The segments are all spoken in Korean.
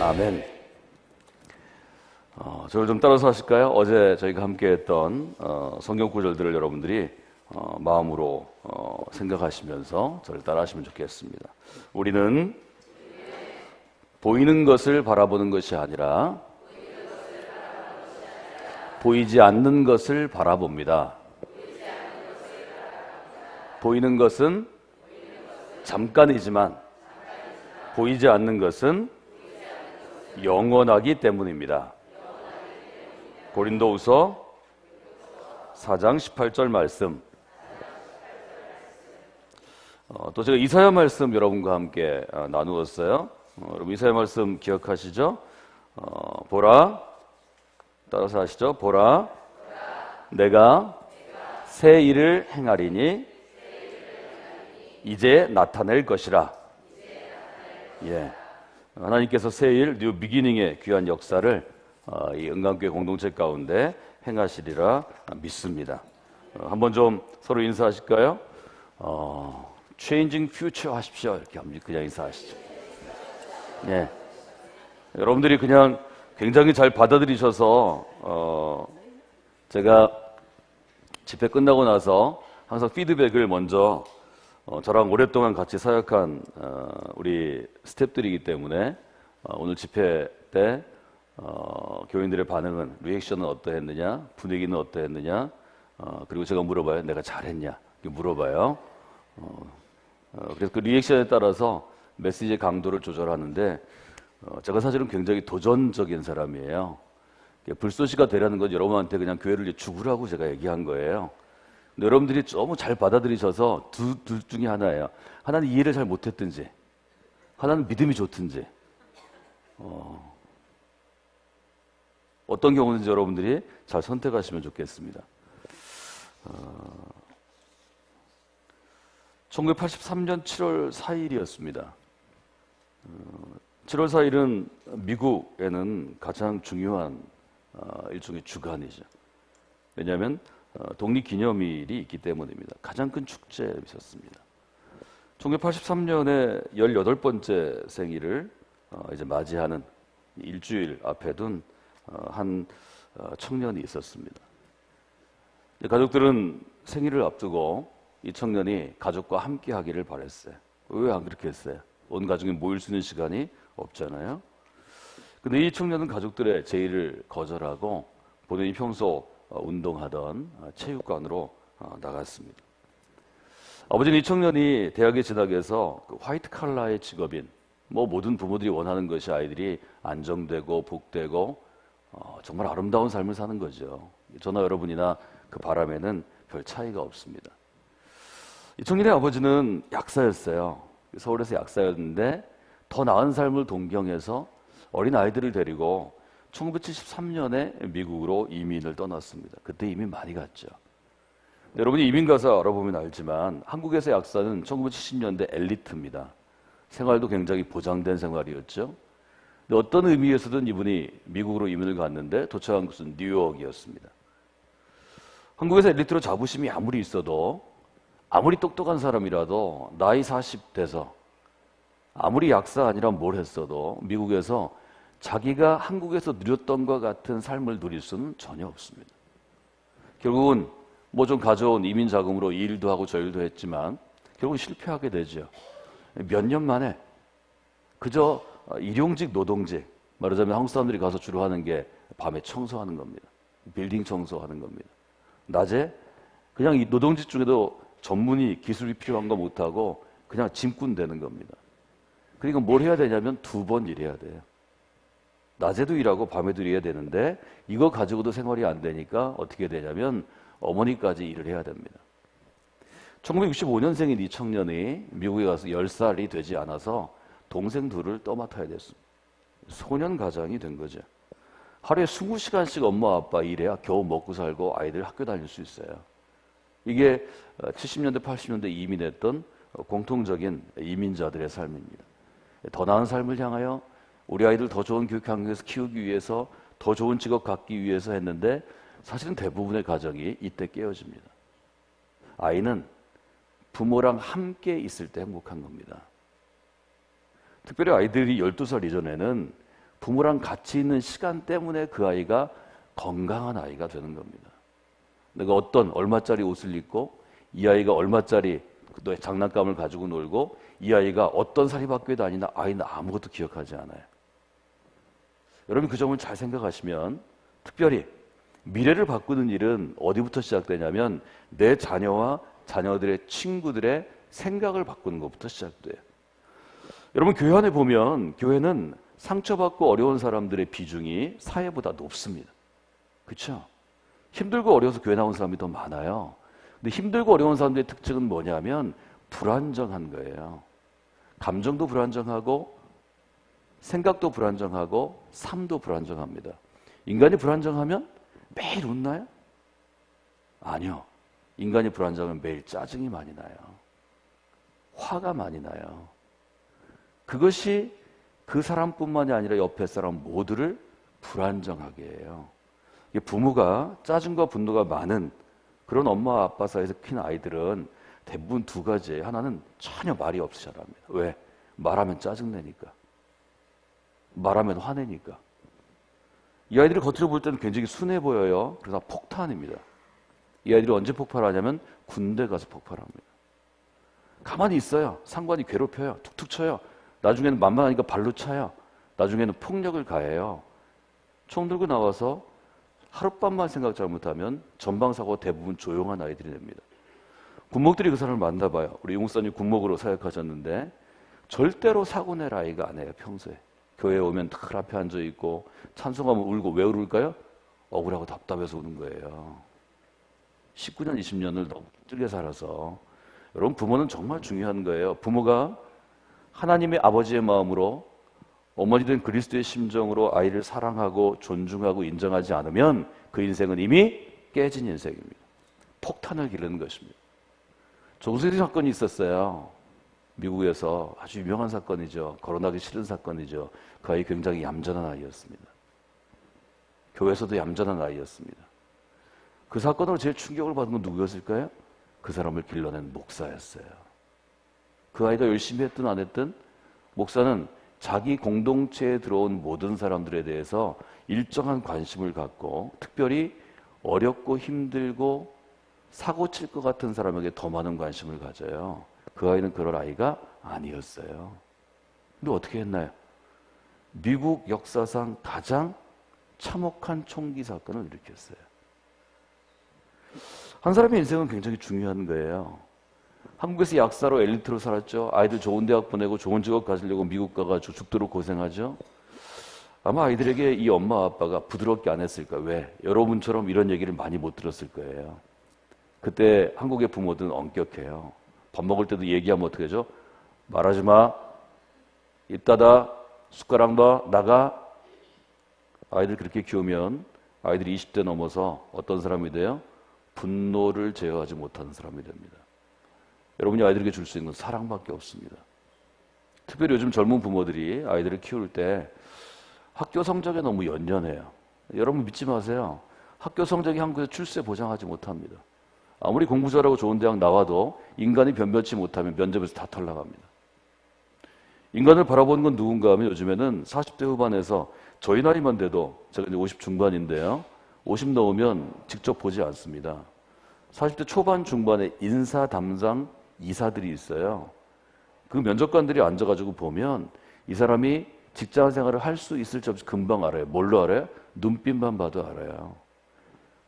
아멘. 저를 좀 따라서 하실까요? 어제 저희가 함께 했던 성경 구절들을 여러분들이 마음으로 생각하시면서 저를 따라 하시면 좋겠습니다. 우리는 보이는 것을 바라보는 것이 아니라 보이지 않는 것을 바라봅니다. 보이는 것은 잠깐이지만 보이지 않는 것은 영원하기 때문입니다. 고린도후서 4장 18절 말씀. 또 제가 이사야 말씀 여러분과 함께 나누었어요. 여러분 이사야 말씀 기억하시죠? 보라, 따라서 하시죠. 보라, 내가 새 일을 행하리니 이제 나타낼 것이라. 예, 하나님께서 새 일, 뉴 비기닝의 귀한 역사를 이 은강교회 공동체 가운데 행하시리라 믿습니다. 한번 좀 서로 인사하실까요? Changing future 하십시오. 이렇게 그냥 인사하시죠. 예, 여러분들이 그냥 굉장히 잘 받아들이셔서 제가 집회 끝나고 나서 항상 피드백을 먼저 저랑 오랫동안 같이 사역한 우리 스태프들이기 때문에 오늘 집회 때 교인들의 반응은, 리액션은 어떠했느냐, 분위기는 어떠했느냐, 그리고 제가 물어봐요. 내가 잘했냐? 물어봐요. 그래서 그 리액션에 따라서 메시지의 강도를 조절하는데 제가 사실은 굉장히 도전적인 사람이에요. 불쏘시가 되라는 건 여러분한테 그냥 교회를 죽으라고 제가 얘기한 거예요. 근데 여러분들이 너무 잘 받아들이셔서 둘 중에 하나예요. 하나는 이해를 잘 못했든지, 하나는 믿음이 좋든지. 어떤 경우인지 여러분들이 잘 선택하시면 좋겠습니다. 1983년 7월 4일이었습니다. 7월 4일은 미국에는 가장 중요한 일종의 주간이죠. 왜냐하면 독립기념일이 있기 때문입니다. 가장 큰 축제에 있었습니다. 1983년에 18번째 생일을 이제 맞이하는 일주일 앞에 둔 한 청년이 있었습니다. 가족들은 생일을 앞두고 이 청년이 가족과 함께 하기를 바랬어요. 왜 안 그렇게 했어요? 온 가족이 모일 수 있는 시간이 없잖아요. 근데 이 청년은 가족들의 제의를 거절하고 본인이 평소 운동하던 체육관으로 나갔습니다. 아버지는 이 청년이 대학에 진학해서 그 화이트 칼라의 직업인, 모든 부모들이 원하는 것이 아이들이 안정되고 복되고 정말 아름다운 삶을 사는 거죠. 저나 여러분이나 그 바람에는 별 차이가 없습니다. 이 청년의 아버지는 약사였어요. 서울에서 약사였는데 더 나은 삶을 동경해서 어린 아이들을 데리고 1973년에 미국으로 이민을 떠났습니다. 그때 이민 많이 갔죠. 여러분이 이민 가서 알아보면 알지만 한국에서 약사는 1970년대 엘리트입니다. 생활도 굉장히 보장된 생활이었죠. 근데 어떤 의미에서든 이분이 미국으로 이민을 갔는데 도착한 곳은 뉴욕이었습니다. 한국에서 엘리트로 자부심이 아무리 있어도, 아무리 똑똑한 사람이라도 나이 40 돼서 아무리 약사 아니라 뭘 했어도 미국에서 자기가 한국에서 누렸던 것 같은 삶을 누릴 수는 전혀 없습니다. 결국은 좀 가져온 이민 자금으로 이 일도 하고 저 일도 했지만 결국은 실패하게 되죠. 몇 년 만에 그저 일용직 노동직, 말하자면 한국 사람들이 가서 주로 하는 게 밤에 청소하는 겁니다. 빌딩 청소하는 겁니다. 낮에 그냥 이 노동직 중에도 전문의, 기술이 필요한 거 못하고 그냥 짐꾼 되는 겁니다. 그러니까 뭘 해야 되냐면 2번 일해야 돼요. 낮에도 일하고 밤에도 일해야 되는데 이거 가지고도 생활이 안 되니까 어떻게 되냐면 어머니까지 일을 해야 됩니다. 1965년생인 이 청년이 미국에 가서 10살이 되지 않아서 동생 둘을 떠맡아야 됐습니다. 소년 가장이 된 거죠. 하루에 20시간씩 엄마 아빠 일해야 겨우 먹고 살고 아이들 학교 다닐 수 있어요. 이게 70년대 80년대 이민했던 공통적인 이민자들의 삶입니다. 더 나은 삶을 향하여 우리 아이들 더 좋은 교육 환경에서 키우기 위해서, 더 좋은 직업 갖기 위해서 했는데 사실은 대부분의 가정이 이때 깨어집니다. 아이는 부모랑 함께 있을 때 행복한 겁니다. 특별히 아이들이 12살 이전에는 부모랑 같이 있는 시간 때문에 그 아이가 건강한 아이가 되는 겁니다. 내가 얼마짜리 옷을 입고 이 아이가 얼마짜리 너의 장난감을 가지고 놀고 이 아이가 어떤 사립학교에 다니나 아이는 아무것도 기억하지 않아요. 여러분 그 점을 잘 생각하시면 특별히 미래를 바꾸는 일은 어디부터 시작되냐면 내 자녀와 자녀들의 친구들의 생각을 바꾸는 것부터 시작돼요. 여러분 교회 안에 보면 교회는 상처받고 어려운 사람들의 비중이 사회보다 높습니다. 그렇죠? 힘들고 어려워서 교회 나온 사람이 더 많아요. 근데 힘들고 어려운 사람들의 특징은 뭐냐면 불안정한 거예요. 감정도 불안정하고 생각도 불안정하고 삶도 불안정합니다. 인간이 불안정하면 매일 웃나요? 아니요. 인간이 불안정하면 매일 짜증이 많이 나요. 화가 많이 나요. 그것이 그 사람뿐만이 아니라 옆에 사람 모두를 불안정하게 해요. 부모가 짜증과 분노가 많은 그런 엄마 아빠 사이에서 큰 아이들은 대부분 두 가지예요. 하나는 전혀 말이 없이 자랍니다. 왜? 말하면 짜증내니까. 말하면 화내니까. 이 아이들이 겉으로 볼 때는 굉장히 순해 보여요. 그러나 폭탄입니다. 이 아이들이 언제 폭발하냐면 군대 가서 폭발합니다. 가만히 있어요. 상관이 괴롭혀요. 툭툭 쳐요. 나중에는 만만하니까 발로 차요. 나중에는 폭력을 가해요. 총 들고 나와서 하룻밤만 생각 잘못하면 전방사고가 대부분 조용한 아이들이 됩니다. 군목들이 그 사람을 만나봐요. 우리 용사님 군목으로 사역하셨는데 절대로 사고 낼 아이가 아니에요. 평소에. 교회에 오면 늘 앞에 앉아있고 찬송하면 울고. 왜 울을까요? 억울하고 답답해서 우는 거예요. 19년, 20년을 너무 힘들게 살아서. 여러분 부모는 정말 중요한 거예요. 부모가 하나님의 아버지의 마음으로 어머니 된 그리스도의 심정으로 아이를 사랑하고 존중하고 인정하지 않으면 그 인생은 이미 깨진 인생입니다. 폭탄을 기르는 것입니다. 조수리 사건이 있었어요. 미국에서 아주 유명한 사건이죠. 거론하기 싫은 사건이죠. 그 아이 굉장히 얌전한 아이였습니다. 교회에서도 얌전한 아이였습니다. 그 사건으로 제일 충격을 받은 건 누구였을까요? 그 사람을 길러낸 목사였어요. 그 아이가 열심히 했든 안 했든 목사는 자기 공동체에 들어온 모든 사람들에 대해서 일정한 관심을 갖고 특별히 어렵고 힘들고 사고 칠 것 같은 사람에게 더 많은 관심을 가져요. 그 아이는 그럴 아이가 아니었어요. 근데 어떻게 했나요? 미국 역사상 가장 참혹한 총기 사건을 일으켰어요. 한 사람의 인생은 굉장히 중요한 거예요. 한국에서 약사로 엘리트로 살았죠. 아이들 좋은 대학 보내고 좋은 직업 가지려고 미국 가가지고 죽도록 고생하죠. 아마 아이들에게 이 엄마 아빠가 부드럽게 안 했을까. 왜? 여러분처럼 이런 얘기를 많이 못 들었을 거예요. 그때 한국의 부모들은 엄격해요. 밥 먹을 때도 얘기하면 어떻게 하죠? 말하지 마. 입 닫아. 숟가락 놔. 나가. 아이들 그렇게 키우면 아이들이 20대 넘어서 어떤 사람이 돼요? 분노를 제어하지 못하는 사람이 됩니다. 여러분이 아이들에게 줄 수 있는 사랑밖에 없습니다. 특별히 요즘 젊은 부모들이 아이들을 키울 때 학교 성적에 너무 연연해요. 여러분 믿지 마세요. 학교 성적이 한국에서 출세 보장하지 못합니다. 아무리 공부 잘하고 좋은 대학 나와도 인간이 변변치 못하면 면접에서 다 탈락합니다. 인간을 바라보는 건 누군가 하면 요즘에는 40대 후반에서 저희 나이만 돼도 제가 이제 50 중반인데요. 50 넘으면 직접 보지 않습니다. 40대 초반 중반에 인사 담당 이사들이 있어요. 그 면접관들이 앉아가지고 보면 이 사람이 직장 생활을 할 수 있을지 없을지 금방 알아요. 뭘로 알아요? 눈빛만 봐도 알아요.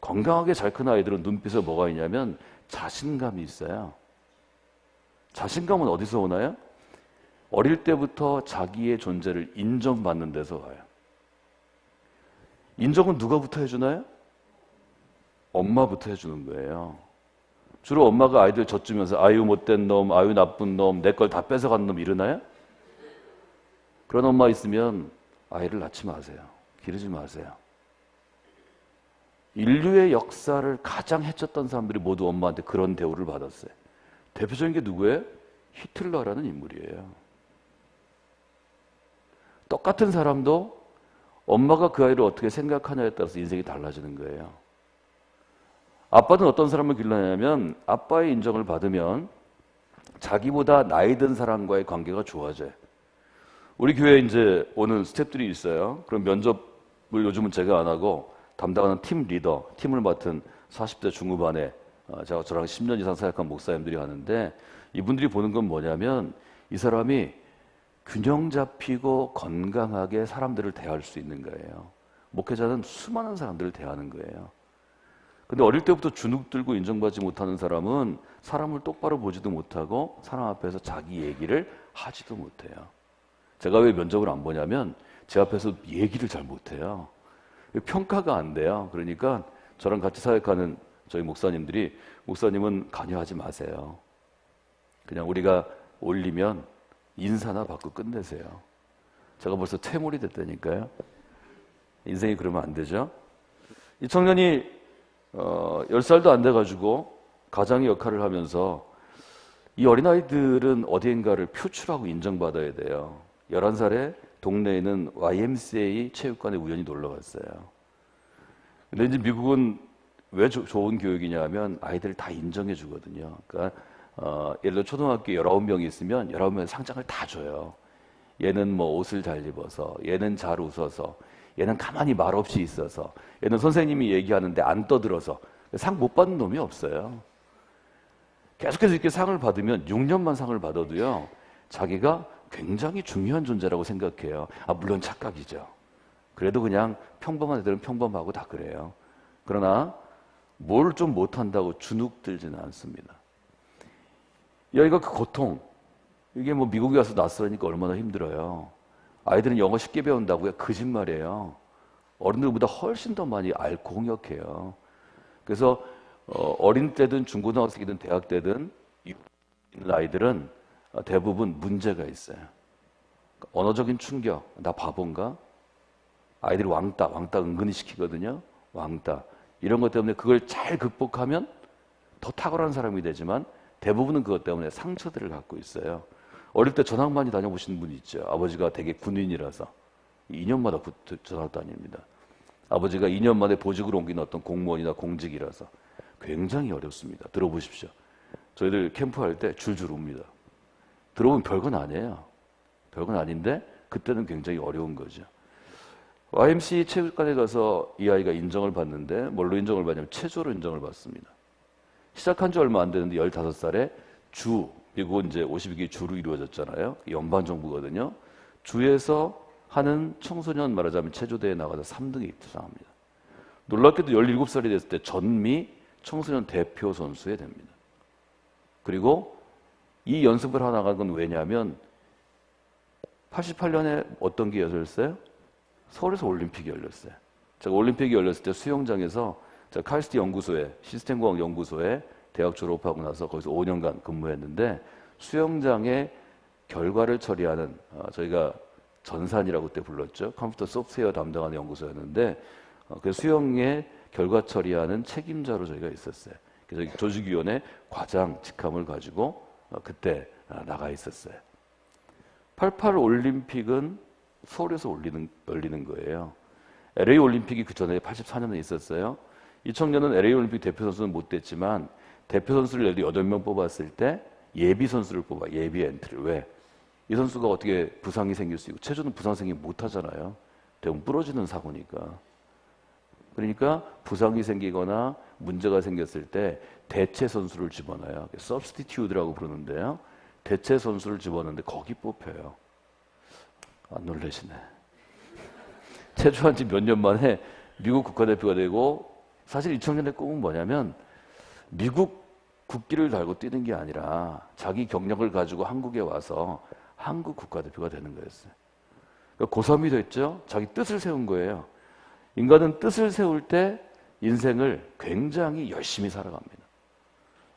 건강하게 잘 큰 아이들은 눈빛에 뭐가 있냐면 자신감이 있어요. 자신감은 어디서 오나요? 어릴 때부터 자기의 존재를 인정받는 데서 와요. 인정은 누가부터 해주나요? 엄마부터 해주는 거예요. 주로 엄마가 아이들 젖주면서 아유 못된 놈, 아유 나쁜 놈, 내 걸 다 뺏어간 놈 이러나요? 그런 엄마 있으면 아이를 낳지 마세요. 기르지 마세요. 인류의 역사를 가장 해쳤던 사람들이 모두 엄마한테 그런 대우를 받았어요. 대표적인 게 누구예요? 히틀러라는 인물이에요. 똑같은 사람도 엄마가 그 아이를 어떻게 생각하냐에 따라서 인생이 달라지는 거예요. 아빠는 어떤 사람을 길러내냐면 아빠의 인정을 받으면 자기보다 나이 든 사람과의 관계가 좋아져요. 우리 교회에 이제 오는 스태프들이 있어요. 그럼 면접을 요즘은 제가 안 하고 담당하는 팀 리더, 팀을 맡은 40대 중후반에 제가 저랑 10년 이상 사역한 목사님들이 하는데 이분들이 보는 건 뭐냐면 이 사람이 균형 잡히고 건강하게 사람들을 대할 수 있는 거예요. 목회자는 수많은 사람들을 대하는 거예요. 근데 어릴 때부터 주눅 들고 인정받지 못하는 사람은 사람을 똑바로 보지도 못하고 사람 앞에서 자기 얘기를 하지도 못해요. 제가 왜 면접을 안 보냐면 제 앞에서 얘기를 잘 못해요. 평가가 안 돼요. 그러니까 저랑 같이 사역하는 저희 목사님들이 목사님은 관여하지 마세요. 그냥 우리가 올리면 인사나 받고 끝내세요. 제가 벌써 퇴물이 됐다니까요. 인생이 그러면 안 되죠. 이 청년이 10살도 안 돼가지고 가장의 역할을 하면서 이 어린아이들은 어디인가를 표출하고 인정받아야 돼요. 11살에 동네에 있는 YMCA 체육관에 우연히 놀러 갔어요. 근데 이제 미국은 왜 좋은 교육이냐 하면 아이들을 다 인정해 주거든요. 그러니까 예를 들어 초등학교 19명이 있으면 19명의 상장을 다 줘요. 얘는 뭐 옷을 잘 입어서, 얘는 잘 웃어서, 얘는 가만히 말 없이 있어서, 얘는 선생님이 얘기하는데 안 떠들어서 상 못 받는 놈이 없어요. 계속해서 이렇게 상을 받으면 6년만 상을 받아도요. 자기가 굉장히 중요한 존재라고 생각해요. 물론 착각이죠. 그래도 그냥 평범한 애들은 평범하고 다 그래요. 그러나 뭘 좀 못한다고 주눅 들지는 않습니다. 이 아이가 그 고통, 이게 뭐 미국에 와서 낯설으니까 얼마나 힘들어요. 아이들은 영어 쉽게 배운다고요? 거짓말이에요. 어른들보다 훨씬 더 많이 앓고 홍역해요. 그래서 어린 때든 중고등학생이든 대학 때든 있는 아이들은 대부분 문제가 있어요. 언어적인 충격, 나 바본가? 아이들이 왕따 은근히 시키거든요. 왕따. 이런 것 때문에 그걸 잘 극복하면 더 탁월한 사람이 되지만 대부분은 그것 때문에 상처들을 갖고 있어요. 어릴 때 전학 많이 다녀보신 분이 있죠. 아버지가 되게 군인이라서 2년마다 전학 다닙니다. 아버지가 2년 만에 보직으로 옮긴 어떤 공무원이나 공직이라서 굉장히 어렵습니다. 들어보십시오. 저희들 캠프할 때 줄줄 웁니다. 들어보면 별건 아니에요. 별건 아닌데 그때는 굉장히 어려운 거죠. YMCA 체육관에 가서 이 아이가 인정을 받는데 뭘로 인정을 받냐면 체조로 인정을 받습니다. 시작한 지 얼마 안 되는데 15살에 미국은 이제 52개 주로 이루어졌잖아요. 연방정부거든요. 주에서 하는 청소년 말하자면 체조대회에 나가서 3등에 입상합니다. 놀랍게도 17살이 됐을 때 전미 청소년 대표 선수에 됩니다. 그리고 이 연습을 하나 나간 건 왜냐하면 88년에 어떤 게 열렸어요? 서울에서 올림픽이 열렸어요. 제가 올림픽이 열렸을 때 수영장에서 제가 칼스트 연구소에 시스템공학 연구소에 대학 졸업하고 나서 거기서 5년간 근무했는데 수영장의 결과를 처리하는 저희가 전산이라고 그때 불렀죠. 컴퓨터 소프트웨어 담당하는 연구소였는데 그 수영의 결과 처리하는 책임자로 저희가 있었어요. 그래서 조직위원회 과장 직함을 가지고 그때 나가 있었어요. 88 올림픽은 서울에서 열리는 거예요. LA 올림픽이 그 전에 84년에 있었어요. 이 청년은 LA 올림픽 대표 선수는 못 됐지만 대표 선수를 예를 들어 8명 뽑았을 때 예비 선수를 뽑아. 예비 엔트리. 왜? 이 선수가 어떻게 부상이 생길 수 있고 체조는 부상 생기면 못 하잖아요. 대부분 부러지는 사고니까. 그러니까 부상이 생기거나 문제가 생겼을 때 대체 선수를 집어넣어요. substitute라고 부르는데요. 대체 선수를 집어넣는데 거기 뽑혀요. 안 놀라시네. 체조한 지 몇 년 만에 미국 국가대표가 되고 사실 이 청년의 꿈은 뭐냐면 미국 국기를 달고 뛰는 게 아니라 자기 경력을 가지고 한국에 와서 한국 국가대표가 되는 거였어요. 그러니까 고3이 됐죠. 자기 뜻을 세운 거예요. 인간은 뜻을 세울 때 인생을 굉장히 열심히 살아갑니다.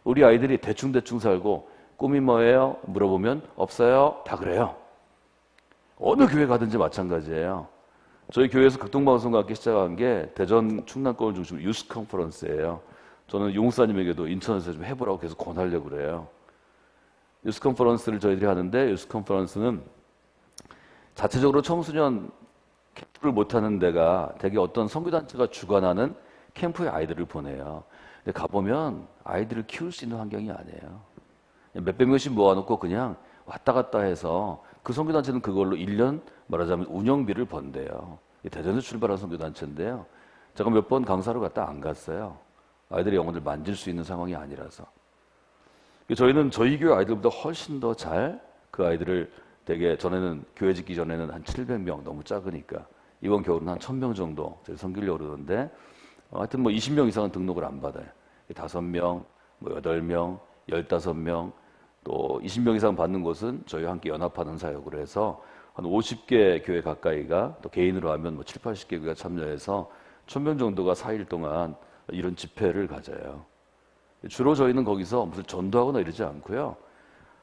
우리 아이들이 대충대충 살고 꿈이 뭐예요? 물어보면 없어요. 다 그래요. 어느 교회 가든지 마찬가지예요. 저희 교회에서 극동방송과 함께 시작한 게 대전 충남권을 중심으로 유스 컨퍼런스예요. 저는 용사님에게도 인천에서 좀 해보라고 계속 권하려고 그래요. 유스 컨퍼런스를 저희들이 하는데 유스 컨퍼런스는 자체적으로 청소년 캠프를 못하는 데가 되게 어떤 선교단체가 주관하는 캠프에 아이들을 보내요. 근데 가보면 아이들을 키울 수 있는 환경이 아니에요. 몇백 명씩 모아놓고 그냥 왔다 갔다 해서 그 선교단체는 그걸로 1년 말하자면 운영비를 번대요. 대전에서 출발한 선교단체인데요. 제가 몇 번 강사로 갔다 안 갔어요. 아이들의 영혼을 만질 수 있는 상황이 아니라서. 저희는 저희 교회 아이들보다 훨씬 더 잘 그 아이들을 되게 전에는 교회 짓기 전에는 한 700명 너무 작으니까 이번 겨울은 한 1000명 정도 저희 섬기려고 그러는데 하여튼 뭐 20명 이상은 등록을 안 받아요. 5명, 뭐 8명, 15명 또 20명 이상 받는 곳은 저희와 함께 연합하는 사역으로 해서 한 50개 교회 가까이가 또 개인으로 하면 뭐 7, 80개 교회가 참여해서 1000명 정도가 4일 동안 이런 집회를 가져요. 주로 저희는 거기서 무슨 전도하거나 이러지 않고요.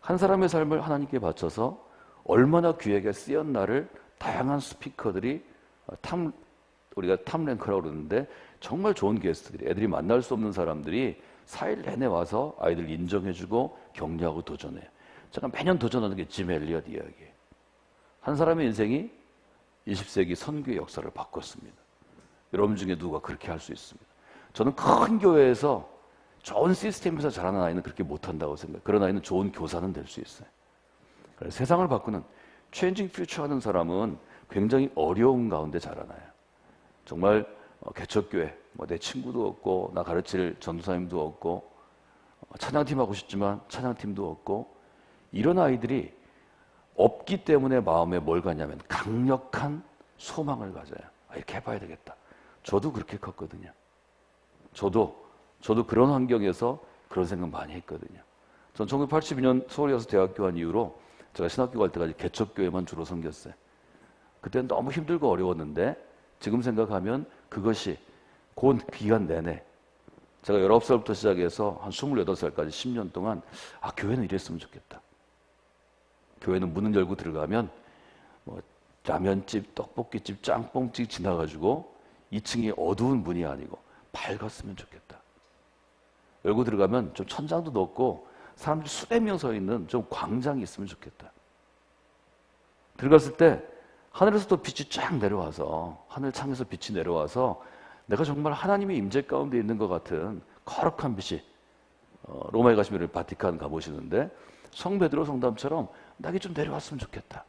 한 사람의 삶을 하나님께 바쳐서 얼마나 귀하게 쓰였나를 다양한 스피커들이 우리가 탑랭크라고 그러는데 정말 좋은 게스트들이 애들이 만날 수 없는 사람들이 4일 내내 와서 아이들 인정해주고 격려하고 도전해요. 제가 매년 도전하는 게 짐 엘리엇 이야기예요. 한 사람의 인생이 20세기 선교의 역사를 바꿨습니다. 여러분 중에 누가 그렇게 할 수 있습니다. 저는 큰 교회에서 좋은 시스템에서 자라는 아이는 그렇게 못한다고 생각해요. 그런 아이는 좋은 교사는 될 수 있어요. 그래서 세상을 바꾸는 체인징 퓨처 하는 사람은 굉장히 어려운 가운데 자라나요. 정말 개척교회, 뭐 내 친구도 없고 나 가르칠 전도사님도 없고 찬양팀 하고 싶지만 찬양팀도 없고 이런 아이들이 없기 때문에 마음에 뭘 가냐면 강력한 소망을 가져요. 이렇게 해봐야 되겠다. 저도 그렇게 컸거든요. 저도 그런 환경에서 그런 생각 많이 했거든요. 전 1982년 서울에 와서 대학교 한 이후로 제가 신학교 갈 때까지 개척교회만 주로 섬겼어요. 그때는 너무 힘들고 어려웠는데 지금 생각하면 그것이 그 기간 내내 제가 19살부터 시작해서 한 28살까지 10년 동안 교회는 이랬으면 좋겠다. 교회는 문을 열고 들어가면 뭐 라면집, 떡볶이집, 짬뽕집 지나가지고 2층이 어두운 문이 아니고 밝았으면 좋겠다. 열고 들어가면 좀 천장도 높고 사람들이 수백 명 서 있는 좀 광장이 있으면 좋겠다. 들어갔을 때 하늘에서 또 빛이 쫙 내려와서 하늘 창에서 빛이 내려와서 내가 정말 하나님의 임재 가운데 있는 것 같은 거룩한 빛이 로마에 가시면 바티칸 가보시는데 성 베드로 성담처럼 나게 좀 내려왔으면 좋겠다.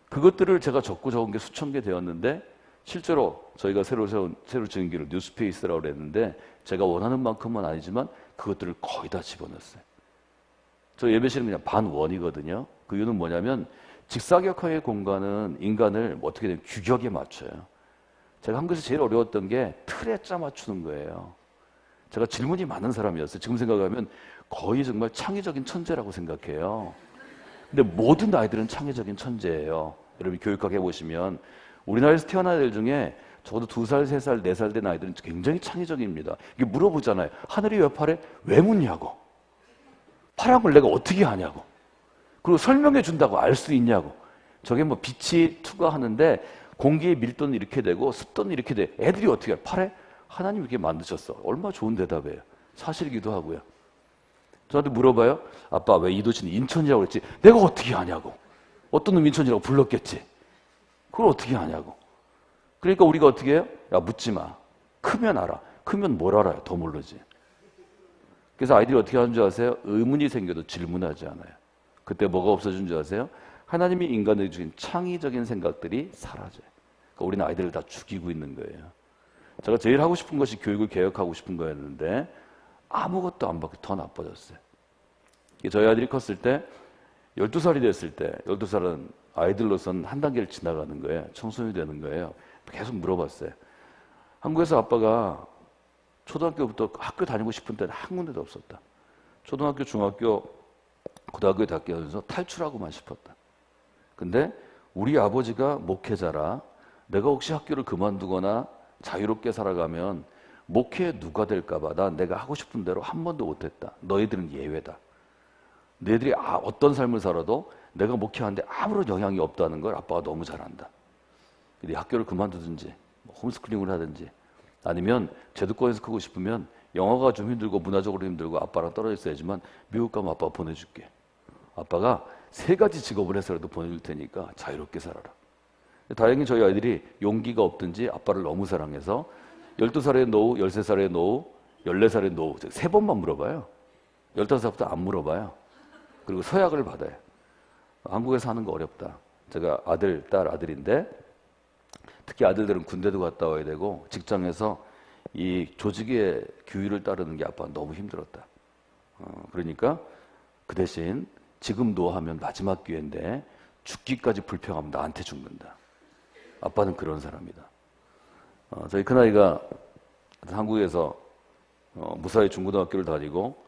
그것들을 제가 적고 적은 게 수천 개 되었는데 실제로 저희가 새로 지은 길을 뉴스페이스라고 그랬는데 제가 원하는 만큼은 아니지만 그것들을 거의 다 집어넣었어요. 저 예배실은 그냥 반원이거든요. 그 이유는 뭐냐면 직사각형의 공간은 인간을 어떻게 되면 규격에 맞춰요. 제가 한국에서 제일 어려웠던 게 틀에 짜 맞추는 거예요. 제가 질문이 많은 사람이었어요. 지금 생각하면 거의 정말 창의적인 천재라고 생각해요. 근데 모든 아이들은 창의적인 천재예요. 여러분이 교육학 해보시면 우리나라에서 태어난 아이들 중에 적어도 2살, 3살, 4살 된 아이들은 굉장히 창의적입니다. 이게 물어보잖아요. 하늘이 왜 파래? 왜 묻냐고. 파란 걸 내가 어떻게 아냐고. 그리고 설명해 준다고 알 수 있냐고. 저게 뭐 빛이 투과하는데 공기의 밀도는 이렇게 되고 습도는 이렇게 돼. 애들이 어떻게 해? 파래? 하나님 이렇게 만드셨어. 얼마나 좋은 대답이에요. 사실이기도 하고요. 저한테 물어봐요. 아빠 왜 이 도시는 인천이라고 그랬지? 내가 어떻게 아냐고. 어떤 놈 인천이라고 불렀겠지. 그걸 어떻게 아냐고. 그러니까 우리가 어떻게 해요? 야 묻지 마. 크면 알아. 크면 뭘 알아요? 더 모르지. 그래서 아이들이 어떻게 하는 줄 아세요? 의문이 생겨도 질문하지 않아요. 그때 뭐가 없어진 줄 아세요? 하나님이 인간에게 주신 창의적인 생각들이 사라져요. 그러니까 우리는 아이들을 다 죽이고 있는 거예요. 제가 제일 하고 싶은 것이 교육을 개혁하고 싶은 거였는데 아무것도 안 받고 더 나빠졌어요. 저희 아들이 컸을 때 12살이 됐을 때 12살은 아이들로서는 한 단계를 지나가는 거예요. 청소년이 되는 거예요. 계속 물어봤어요. 한국에서 아빠가 초등학교부터 학교 다니고 싶은 때는 한 군데도 없었다. 초등학교, 중학교, 고등학교, 대학교 하면서 탈출하고만 싶었다. 근데 우리 아버지가 목회자라 내가 혹시 학교를 그만두거나 자유롭게 살아가면 목회에 누가 될까 봐 내가 하고 싶은 대로 한 번도 못했다. 너희들은 예외다. 너희들이 어떤 삶을 살아도 내가 목회하는데 아무런 영향이 없다는 걸 아빠가 너무 잘 안다. 근데 학교를 그만두든지 홈스쿨링을 하든지 아니면 제도권에서 크고 싶으면 영어가 좀 힘들고 문화적으로 힘들고 아빠랑 떨어져 있어야지만 미국 가면 아빠가 보내줄게. 아빠가 3가지 직업을 해서라도 보내줄 테니까 자유롭게 살아라. 다행히 저희 아이들이 용기가 없든지 아빠를 너무 사랑해서 12살의 노후, 13살의 노후, 14살의 노후 3번만 물어봐요. 15살부터 안 물어봐요. 그리고 서약을 받아요. 한국에 사는 거 어렵다. 제가 아들, 딸, 아들인데 특히 아들들은 군대도 갔다 와야 되고 직장에서 이 조직의 규율을 따르는 게 아빠는 너무 힘들었다. 그러니까 그 대신 지금 노하면 마지막 기회인데 죽기까지 불평하면 나한테 죽는다. 아빠는 그런 사람이다. 저희 큰아이가 한국에서 무사히 중고등학교를 다니고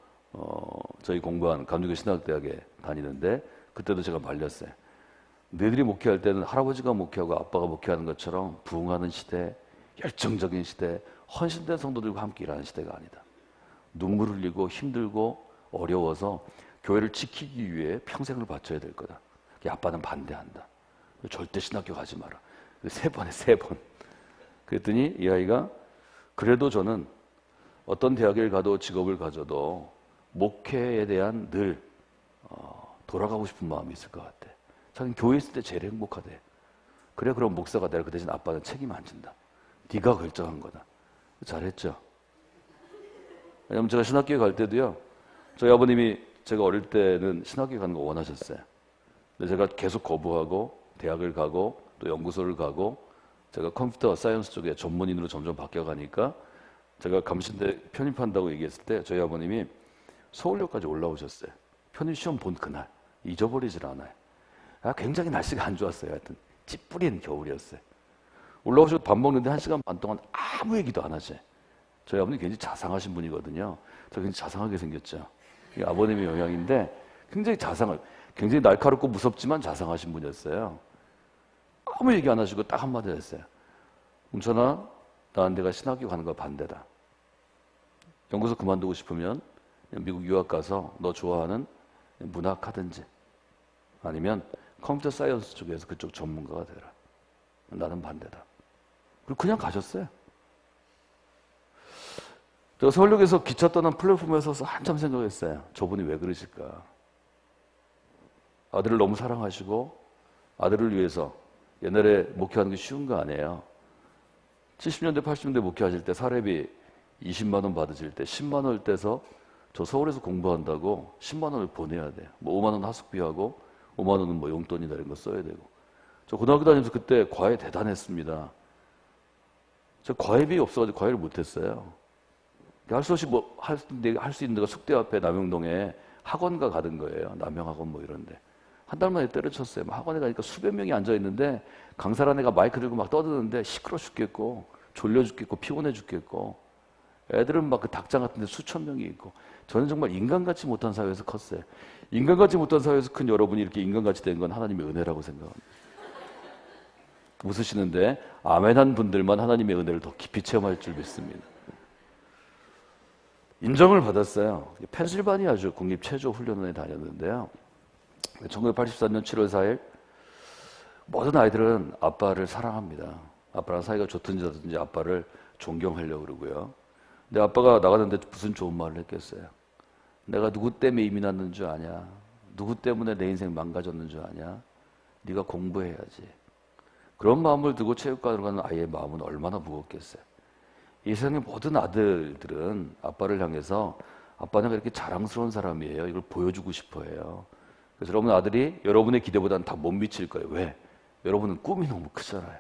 저희 공부한 감리교 신학대학에 다니는데 그때도 제가 말렸어요. 너희들이 목회할 때는 할아버지가 목회하고 아빠가 목회하는 것처럼 부흥하는 시대, 열정적인 시대, 헌신된 성도들과 함께 일하는 시대가 아니다. 눈물 흘리고 힘들고 어려워서 교회를 지키기 위해 평생을 바쳐야 될 거다. 아빠는 반대한다. 절대 신학교 가지 마라. 3번에 3번. 그랬더니 이 아이가 그래도 저는 어떤 대학을 가도 직업을 가져도 목회에 대한 늘 돌아가고 싶은 마음이 있을 것 같아. 자기는 교회 있을 때 제일 행복하대. 그래 그럼 목사가 되라. 그 대신 아빠는 책임 안 진다. 네가 결정한 거다. 잘했죠. 왜냐면 제가 신학교에 갈 때도요. 저희 아버님이 제가 어릴 때는 신학교에 가는 거 원하셨어요. 근데 제가 계속 거부하고 대학을 가고 또 연구소를 가고 제가 컴퓨터 사이언스 쪽에 전문인으로 점점 바뀌어가니까 제가 감신대 편입한다고 얘기했을 때 저희 아버님이 서울역까지 올라오셨어요. 편입 시험 본 그날 잊어버리질 않아요. 굉장히 날씨가 안 좋았어요. 하여튼 찌뿌린 겨울이었어요. 올라오셔서 밥 먹는데 1시간 반 동안 아무 얘기도 안 하지. 저희 아버님 굉장히 자상하신 분이거든요. 저 굉장히 자상하게 생겼죠. 이게 아버님의 영향인데 굉장히 날카롭고 무섭지만 자상하신 분이었어요. 아무 얘기 안 하시고 딱 한마디 했어요. 웅천아, 난 내가 신학교 가는 거 반대다. 연구소 그만두고 싶으면 미국 유학 가서 너 좋아하는 문학 하든지 아니면 컴퓨터 사이언스 쪽에서 그쪽 전문가가 되라. 나는 반대다. 그리고 그냥 가셨어요. 제가 서울역에서 기차 떠난 플랫폼에 서서 한참 생각했어요. 저분이 왜 그러실까? 아들을 너무 사랑하시고 아들을 위해서 옛날에 목회하는 게 쉬운 거 아니에요. 70년대 80년대 목회하실 때 사례비 20만 원 받으실 때 10만 원을 떼서 저 서울에서 공부한다고 10만 원을 보내야 돼요. 뭐 5만 원 하숙비하고 5만 원은 뭐 용돈이나 이런 거 써야 되고. 저 고등학교 다니면서 그때 과외 대단했습니다. 저 과외비 없어가지고 과외를 못했어요. 할 수 없이 뭐 할 수 있는 데가 숙대 앞에 남영동에 학원가 가던 거예요. 남영학원 뭐 이런데. 한 달 만에 때려쳤어요. 학원에 가니까 수백 명이 앉아있는데 강사란 애가 마이크 들고 막 떠드는데 시끄러 죽겠고 졸려 죽겠고 피곤해 죽겠고 애들은 막 그 닭장 같은 데 수천 명이 있고 저는 정말 인간같이 못한 사회에서 컸어요. 인간같이 못한 사회에서 큰 여러분이 이렇게 인간같이 된 건 하나님의 은혜라고 생각합니다. 웃으시는데 아멘한 분들만 하나님의 은혜를 더 깊이 체험할 줄 믿습니다. 인정을 받았어요. 펜실바니아주 국립체조훈련원에 다녔는데요. 1984년 7월 4일 모든 아이들은 아빠를 사랑합니다. 아빠랑 사이가 좋든지 나든지 아빠를 존경하려고 그러고요. 근데 아빠가 나가는데 무슨 좋은 말을 했겠어요. 내가 누구 때문에 이민 왔는 줄 아냐? 누구 때문에 내 인생 망가졌는 줄 아냐? 네가 공부해야지. 그런 마음을 두고 체육관으로 가는 아이의 마음은 얼마나 무겁겠어요. 이 세상의 모든 아들들은 아빠를 향해서 아빠는 이렇게 자랑스러운 사람이에요. 이걸 보여주고 싶어 해요. 그래서 여러분 아들이 여러분의 기대보다는 다 못 미칠 거예요. 왜? 여러분은 꿈이 너무 크잖아요.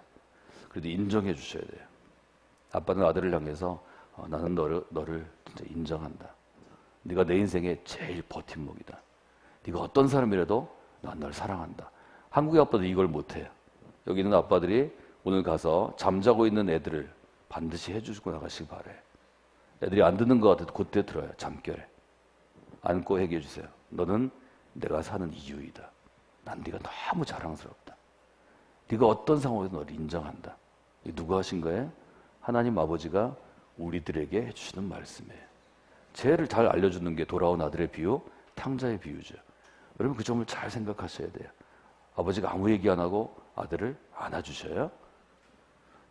그래도 인정해 주셔야 돼요. 아빠는 아들을 향해서 나는 너를 진짜 인정한다. 네가 내 인생의 제일 버팀목이다. 네가 어떤 사람이라도 난 널 사랑한다. 한국의 아빠도 이걸 못해요. 여기 있는 아빠들이 오늘 가서 잠자고 있는 애들을 반드시 해주고 나가시기 바래. 애들이 안 듣는 것 같아도 그때 들어요. 잠결에. 안고 얘기해 주세요. 너는 내가 사는 이유이다. 난 네가 너무 자랑스럽다. 네가 어떤 상황에서 너를 인정한다. 이게 누가 하신 거예요? 하나님 아버지가 우리들에게 해주시는 말씀이에요. 죄를 잘 알려주는 게 돌아온 아들의 비유, 탕자의 비유죠. 여러분 그 점을 잘 생각하셔야 돼요. 아버지가 아무 얘기 안 하고 아들을 안아주셔요.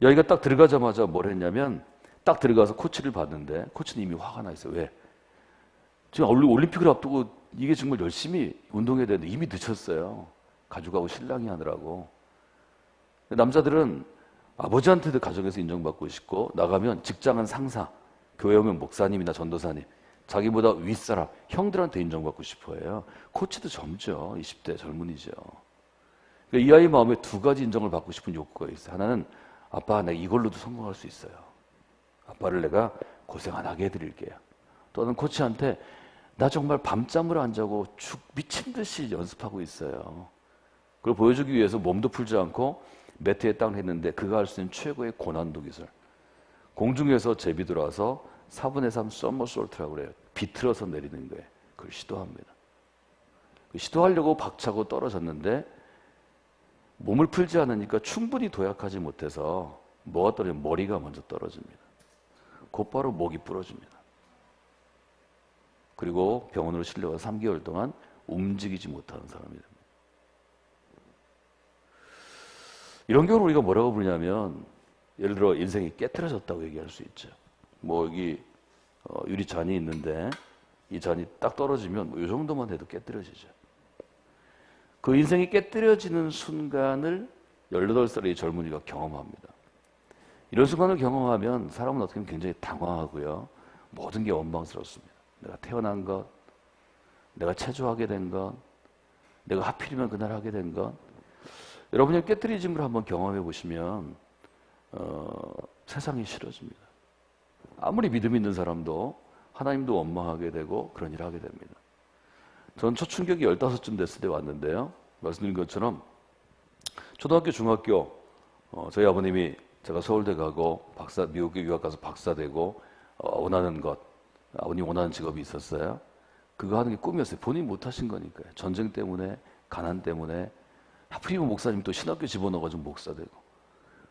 여기가 딱 들어가자마자 뭘 했냐면 딱 들어가서 코치를 봤는데 코치는 이미 화가 나 있어요. 왜? 지금 올림픽을 앞두고 이게 정말 열심히 운동해야 되는데 이미 늦췄어요. 가족하고 신랑이 하느라고. 남자들은 아버지한테도 가정에서 인정받고 싶고 나가면 직장은 상사, 교회 오면 목사님이나 전도사님 자기보다 윗사람, 형들한테 인정받고 싶어 해요. 코치도 젊죠. 20대 젊은이죠. 그러니까 이 아이 마음에 두 가지 인정을 받고 싶은 욕구가 있어요. 하나는 아빠, 내가 이걸로도 성공할 수 있어요. 아빠를 내가 고생 안 하게 해드릴게요. 또는 코치한테 나 정말 밤잠을 안 자고 미친 듯이 연습하고 있어요. 그걸 보여주기 위해서 몸도 풀지 않고 매트에 땅을 했는데 그가 할 수 있는 최고의 고난도 기술. 공중에서 제비 들어와서 4분의 3 썸머솔트라고 그래요. 비틀어서 내리는 거예요. 그걸 시도합니다. 시도하려고 박차고 떨어졌는데 몸을 풀지 않으니까 충분히 도약하지 못해서 뭐가 떨어지면 머리가 먼저 떨어집니다. 곧바로 목이 부러집니다. 그리고 병원으로 실려가서 3개월 동안 움직이지 못하는 사람이 됩니다. 이런 경우를 우리가 뭐라고 부르냐면 예를 들어 인생이 깨트려졌다고 얘기할 수 있죠. 뭐 여기 유리잔이 있는데 이 잔이 딱 떨어지면 이 정도만 해도 깨트려지죠. 그 인생이 깨트려지는 순간을 18살의 젊은이가 경험합니다. 이런 순간을 경험하면 사람은 어떻게 보면 굉장히 당황하고요. 모든 게 원망스럽습니다. 내가 태어난 것, 내가 체조하게 된 것, 내가 하필이면 그날 하게 된 것. 여러분이 깨트리짐을 한번 경험해 보시면 세상이 싫어집니다. 아무리 믿음 있는 사람도 하나님도 원망하게 되고 그런 일을 하게 됩니다. 전 첫 충격이 15쯤 됐을 때 왔는데요. 말씀드린 것처럼 초등학교, 중학교 저희 아버님이 제가 서울대 가고 미국에 유학 가서 박사 되고 원하는 것, 아버님 원하는 직업이 있었어요. 그거 하는 게 꿈이었어요. 본인이 못하신 거니까요. 전쟁 때문에, 가난 때문에 하필이면 목사님 또 신학교 집어넣어가지고 목사 되고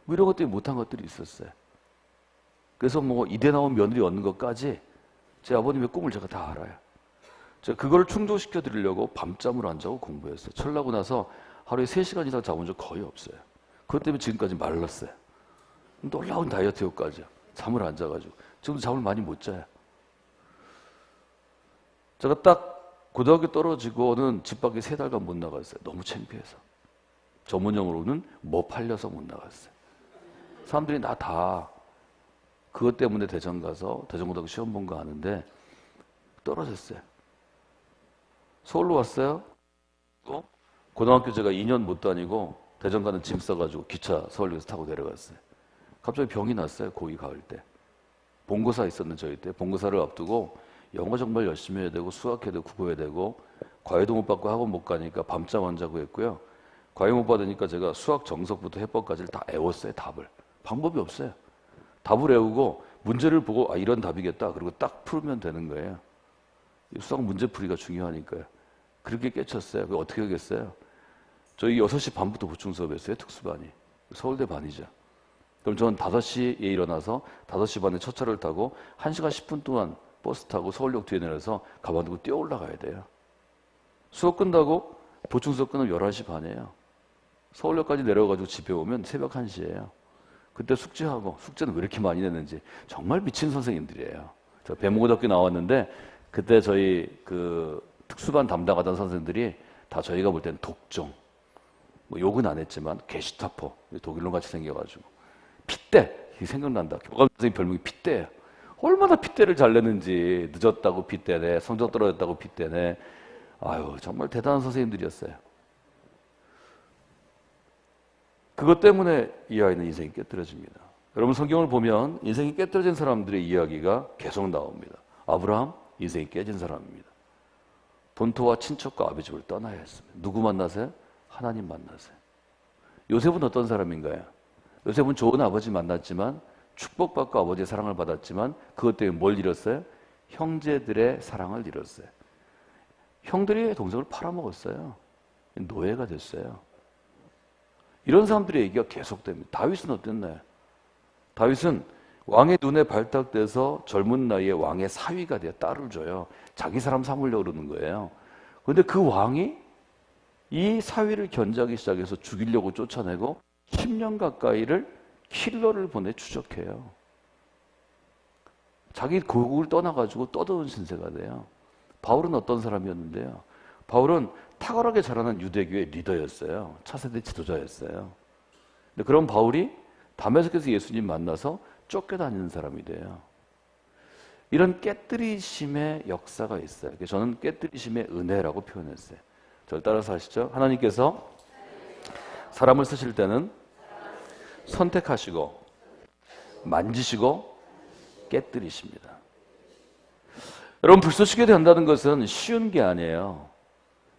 뭐 이런 것들이 못한 것들이 있었어요. 그래서 뭐 이대 나온 며느리 얻는 것까지 제 아버님의 꿈을 제가 다 알아요. 제가 그걸 충족시켜 드리려고 밤잠을 안 자고 공부했어요. 철나고 나서 하루에 3시간 이상 자본 적 거의 없어요. 그것 때문에 지금까지 말랐어요. 놀라운 다이어트 효과죠. 잠을 안 자가지고. 지금도 잠을 많이 못 자요. 제가 딱 고등학교 떨어지고는 집 밖에 3달간 못 나갔어요. 너무 창피해서. 전문용어로는 뭐 팔려서 못 나갔어요. 사람들이 나 다 그것 때문에 대전 가서 대전고등학교 시험 본 거 아는데 떨어졌어요. 서울로 왔어요. 고등학교 제가 2년 못 다니고 대전 가는 짐 싸가지고 기차 서울역에서 타고 내려갔어요. 갑자기 병이 났어요. 고이 가을 때. 본고사 있었는데 저희 때 본고사를 앞두고 영어 정말 열심히 해야 되고 수학해야 되고 국어해야 되고 과외도 못 받고 학원 못 가니까 밤잠 안 자고 했고요. 과외 못 받으니까 제가 수학 정석부터 해법까지를 다 애웠어요. 답을. 방법이 없어요. 답을 외우고 문제를 보고 이런 답이겠다. 그리고 딱 풀면 되는 거예요. 수학 문제풀이가 중요하니까요. 그렇게 깨쳤어요. 그거 어떻게 하겠어요? 저희 6시 반부터 보충 수업했어요. 특수반이. 서울대 반이죠. 그럼 저는 5시에 일어나서 5시 반에 첫 차를 타고 1시간 10분 동안 버스 타고 서울역 뒤에 내려서 가방 들고 뛰어 올라가야 돼요. 수업 끝나고 보충 수업 끝나면 11시 반이에요. 서울역까지 내려가지고 집에 오면 새벽 1시예요. 그때 숙제하고, 숙제는 왜 이렇게 많이 냈는지 정말 미친 선생님들이에요. 저 배모고등학교 나왔는데 그때 저희 그 특수반 담당하던 선생님들이 다 저희가 볼 때는 독종, 뭐 욕은 안 했지만 게슈타포, 독일론 같이 생겨가지고 핏대, 생각난다. 교감 선생님 별명이 핏대예요. 얼마나 핏대를 잘 내는지. 늦었다고 핏대네, 성적 떨어졌다고 핏대네. 아유, 정말 대단한 선생님들이었어요. 그것 때문에 이 아이는 인생이 깨뜨려집니다. 여러분 성경을 보면 인생이 깨뜨려진 사람들의 이야기가 계속 나옵니다. 아브라함, 인생이 깨진 사람입니다. 본토와 친척과 아비 집을 떠나야 했습니다. 누구 만나세요? 하나님 만나세요. 요셉은 어떤 사람인가요? 요셉은 좋은 아버지 만났지만 축복받고 아버지의 사랑을 받았지만 그것 때문에 뭘 잃었어요? 형제들의 사랑을 잃었어요. 형들이 동생을 팔아먹었어요. 노예가 됐어요. 이런 사람들의 얘기가 계속됩니다. 다윗은 어땠나요? 다윗은 왕의 눈에 발탁돼서 젊은 나이에 왕의 사위가 돼요. 딸을 줘요. 자기 사람 삼으려고 그러는 거예요. 그런데 그 왕이 이 사위를 견제하기 시작해서 죽이려고 쫓아내고 10년 가까이를 킬러를 보내 추적해요. 자기 고국을 떠나가지고 떠도는 신세가 돼요. 바울은 어떤 사람이었는데요? 바울은 탁월하게 자라는 유대교의 리더였어요. 차세대 지도자였어요. 근데 그런 바울이 다메섹에서 예수님 만나서 쫓겨다니는 사람이 돼요. 이런 깨뜨리심의 역사가 있어요. 저는 깨뜨리심의 은혜라고 표현했어요. 저를 따라서 하시죠. 하나님께서 사람을 쓰실 때는 선택하시고 만지시고 깨뜨리십니다. 여러분, 불쏘시게 된다는 것은 쉬운 게 아니에요.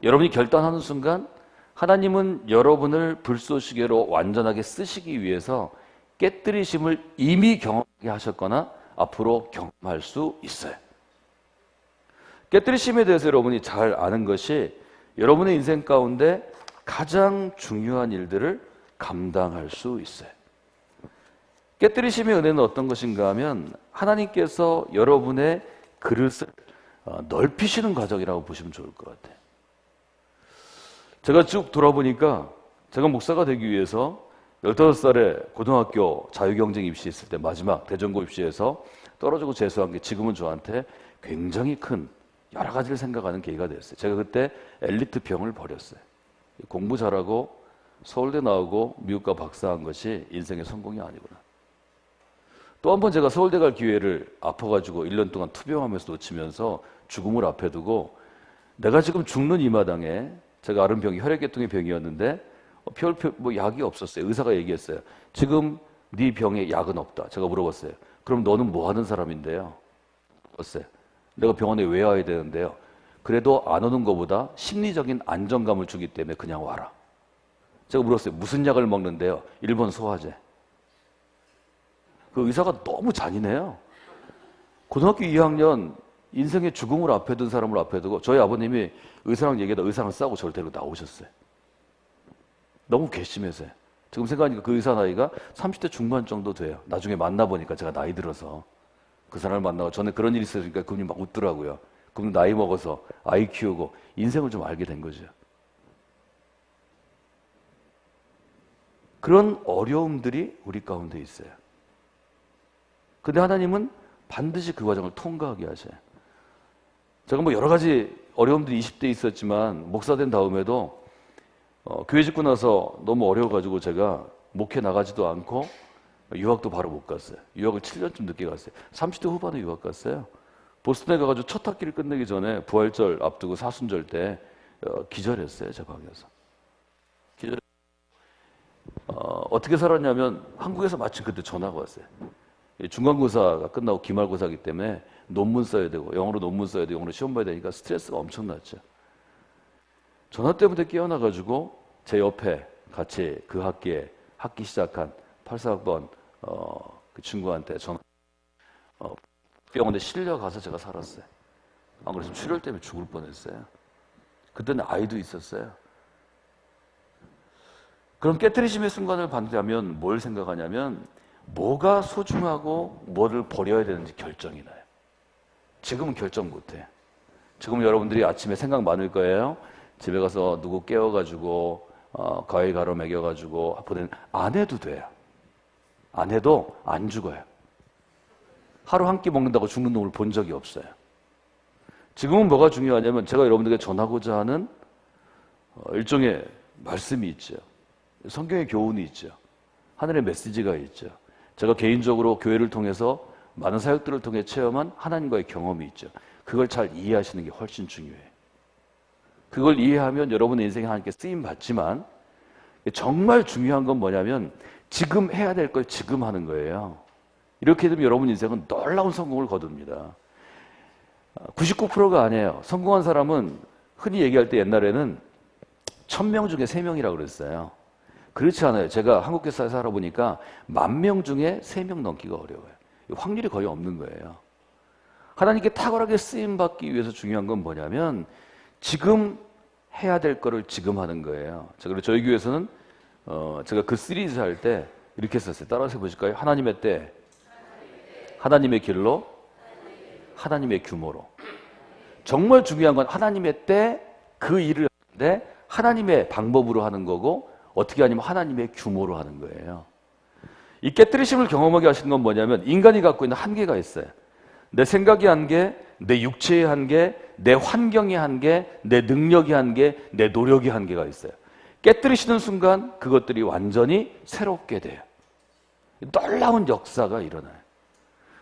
여러분이 결단하는 순간 하나님은 여러분을 불쏘시개로 완전하게 쓰시기 위해서 깨뜨리심을 이미 경험하게 하셨거나 앞으로 경험할 수 있어요. 깨뜨리심에 대해서 여러분이 잘 아는 것이 여러분의 인생 가운데 가장 중요한 일들을 감당할 수 있어요. 깨뜨리심의 은혜는 어떤 것인가 하면 하나님께서 여러분의 그릇을 넓히시는 과정이라고 보시면 좋을 것 같아요. 제가 쭉 돌아보니까 제가 목사가 되기 위해서 15살에 고등학교 자유경쟁 입시했을 때 마지막 대전고 입시에서 떨어지고 재수한 게 지금은 저한테 굉장히 큰 여러 가지를 생각하는 계기가 됐어요. 제가 그때 엘리트 병을 버렸어요. 공부 잘하고 서울대 나오고 미국가 박사한 것이 인생의 성공이 아니구나. 또 한 번 제가 서울대 갈 기회를 아파가지고 1년 동안 투병하면서 놓치면서 죽음을 앞에 두고 내가 지금 죽는 이 마당에 제가 앓은 병이 혈액계통의 병이었는데 별 약이 없었어요. 의사가 얘기했어요. 지금 네 병에 약은 없다. 제가 물어봤어요. 그럼 너는 뭐 하는 사람인데요? 없었어요. 내가 병원에 왜 와야 되는데요? 그래도 안 오는 것보다 심리적인 안정감을 주기 때문에 그냥 와라. 제가 물었어요. 무슨 약을 먹는데요? 1번 소화제. 그 의사가 너무 잔인해요. 고등학교 2학년 인생의 죽음을 앞에 둔 사람을 앞에 두고 저희 아버님이 의사랑 얘기하다 의사랑 싸우고 저를 데리고 나오셨어요. 너무 괘씸해서요. 지금 생각하니까 그 의사 나이가 30대 중반 정도 돼요. 나중에 만나보니까 제가 나이 들어서 그 사람을 만나고 전에 그런 일이 있으니까 그분이 막 웃더라고요. 그분 나이 먹어서 아이 키우고 인생을 좀 알게 된 거죠. 그런 어려움들이 우리 가운데 있어요. 근데 하나님은 반드시 그 과정을 통과하게 하셔요. 제가 뭐 여러 가지 어려움들이 20대에 있었지만 목사 된 다음에도 교회 짓고 나서 너무 어려워가지고 제가 목회 나가지도 않고 유학도 바로 못 갔어요. 유학을 7년쯤 늦게 갔어요. 30대 후반에 유학 갔어요. 보스턴에 가가지고 첫 학기를 끝내기 전에 부활절 앞두고 사순절 때 기절했어요. 제 방에서. 어떻게 살았냐면 한국에서 마침 그때 전화가 왔어요. 중간고사가 끝나고 기말고사이기 때문에 논문 써야 되고 영어로 논문 써야 되고 영어로 시험 봐야 되니까 스트레스가 엄청났죠. 전화 때문에 깨어나가지고 제 옆에 같이 그 학기에 학기 시작한 84학번 그 친구한테 전화 병원에 실려가서 제가 살았어요. 안 그래서 출혈 때문에 죽을 뻔했어요. 그때는 아이도 있었어요. 그런 깨트리심의 순간을 반대하면 뭘 생각하냐면 뭐가 소중하고 뭐를 버려야 되는지 결정이 나요. 지금은 결정 못해. 지금 여러분들이 아침에 생각 많을 거예요. 집에 가서 누구 깨워가지고 과일 가루 먹여가지고 아프든 안 해도 돼요. 안 해도 안 죽어요. 하루 한 끼 먹는다고 죽는 놈을 본 적이 없어요. 지금은 뭐가 중요하냐면 제가 여러분들에게 전하고자 하는 일종의 말씀이 있죠. 성경의 교훈이 있죠. 하늘의 메시지가 있죠. 제가 개인적으로 교회를 통해서 많은 사역들을 통해 체험한 하나님과의 경험이 있죠. 그걸 잘 이해하시는 게 훨씬 중요해요. 그걸 이해하면 여러분의 인생에 하나님께 쓰임 받지만 정말 중요한 건 뭐냐면 지금 해야 될 걸 지금 하는 거예요. 이렇게 되면 여러분 인생은 놀라운 성공을 거둡니다. 99%가 아니에요. 성공한 사람은 흔히 얘기할 때 옛날에는 1000명 중에 3명이라고 그랬어요. 그렇지 않아요. 제가 한국 교회에 살아보니까 10,000명 중에 3명 넘기가 어려워요. 확률이 거의 없는 거예요. 하나님께 탁월하게 쓰임받기 위해서 중요한 건 뭐냐면 지금 해야 될 거를 지금 하는 거예요. 그리고 저희 교회에서는 제가 그 시리즈 할 때 이렇게 썼어요. 따라서 해보실까요? 하나님의 때, 하나님의 길로, 하나님의 규모로. 정말 중요한 건 하나님의 때 그 일을 하는데 하나님의 방법으로 하는 거고 어떻게 하냐면 하나님의 규모로 하는 거예요. 이 깨뜨리심을 경험하게 하시는 건 뭐냐면 인간이 갖고 있는 한계가 있어요. 내 생각의 한계, 내 육체의 한계, 내 환경의 한계, 내 능력의 한계, 내 노력의 한계가 있어요. 깨뜨리시는 순간 그것들이 완전히 새롭게 돼요. 놀라운 역사가 일어나요.